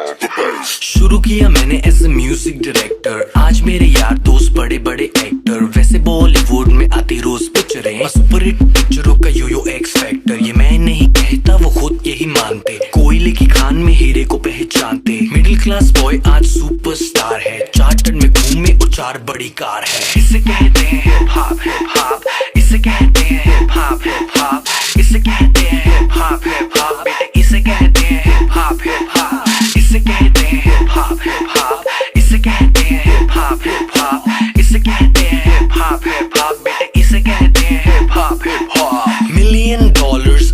शुरू किया मैंने एज ए म्यूजिक डायरेक्टर, आज मेरे यार दोस्त बड़े बड़े एक्टर, वैसे बॉलीवुड में आती रोज पिक्चरें, सुपरहिट पिक्चरों का यो एक्स फैक्टर, ये मैं नहीं कहता वो खुद यही मानते, कोयले की खान में हीरे को पहचानते, मिडिल क्लास बॉय आज सुपरस्टार है, चार्टर्ड में घूमे और 4 बड़ी कार है, इसे कहते हैं हिप हॉप हिप हॉप, इसे कहते हैं हिप हॉप हिप हॉप, इसे कहते हैं हिप हॉप हिप हॉप, बेटे इसे कहते हैं हिप हॉप हिप हॉप, इसे कहते हैं हिप हॉप हिप हॉप, इसे कहते हैं हिप हॉप हिप हॉप, इसे कहते हैं हिप हॉप हिप हॉप, बेटे इसे कहते हैं hip hop hip hop. $1 million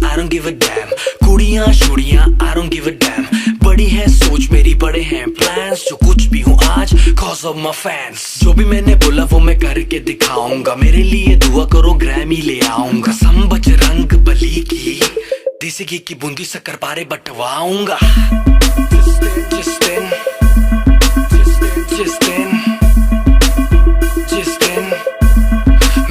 I don't give a damn, कुड़ियां शुड़ियां I don't give a damn, बड़ी है सोच मेरी बड़े हैं प्लान्स, जो कुछ भी हूँ आज cause of my fans, जो भी मैंने बोला वो मैं करके दिखाऊंगा, मेरे लिए दुआ करो ग्रैमी ले आऊंगा, सम बजरंग बली की देसी घी की बूंदी शक्कर पारे बंटवाऊंगा, जिस दिन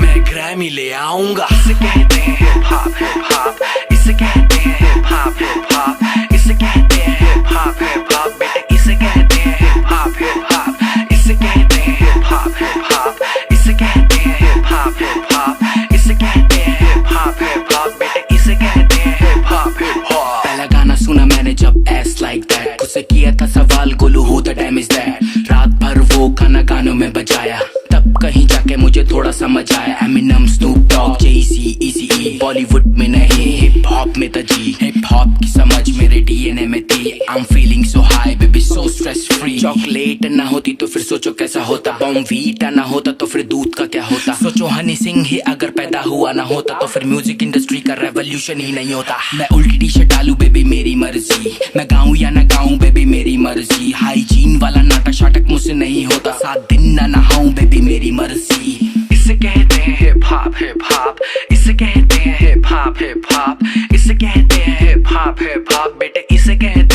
मैं ग्रैमी ले आऊंगा, इसे कहते हैं हिप हॉप हिप हॉप, इसे कहते हैं हिप हॉप हिप हॉप, इसे कहते हैं हिप हॉप हिप हॉप, बेटे इसे कहते हैं हिप हॉप हिप हॉप, इसे कहते हैं हिप हॉप हिप हॉप, इसे कहते हैं हिप हॉप हिप हॉप, इसे कहते हैं हिप हॉप हिप हॉप, बेटे इसे कहते हैं हिप हॉप हिप हॉप। पहला गाना सुना मैंने जब एस लाइक दैट, उससे किया था सवाल Golu who the dam is that, रात भर वो गाना गानों में बजाया, तब कहीं जाके मुझे थोड़ा समझ आया, एमिनम स्नूप डॉग जेसी इजी, बॉलीवुड में नहीं हिप हॉप में तजी, हिप हॉप की समझ मेरे डीएनए में थी, I am feeling so high baby so stress free, chocolate ना होती तो फिर सोचो कैसा होता, बॉर्नवीटा ना होता तो फिर दूध का क्या होता, सोचो हनी सिंह ही अगर पैदा हुआ ना होता तो फिर म्यूजिक इंडस्ट्री का रेवोल्यूशन ही नहीं होता, मैं उल्टी टी शर्ट डालू बेबी मेरी मर्जी, मैं गाऊं या ना गाऊं बेबी मेरी मर्जी, हाइजीन वाला नाटक शाटक मुझसे नहीं होता, 7 दिन ना नहाऊं बेबी मेरी मर्जी, इसे कहते हैं हिप हॉप हिप हॉप, इसे कहते हैं हिप हॉप हिप हॉप, इसे कहते हैं हिप हॉप हिप हॉप, बेटे इसे कहते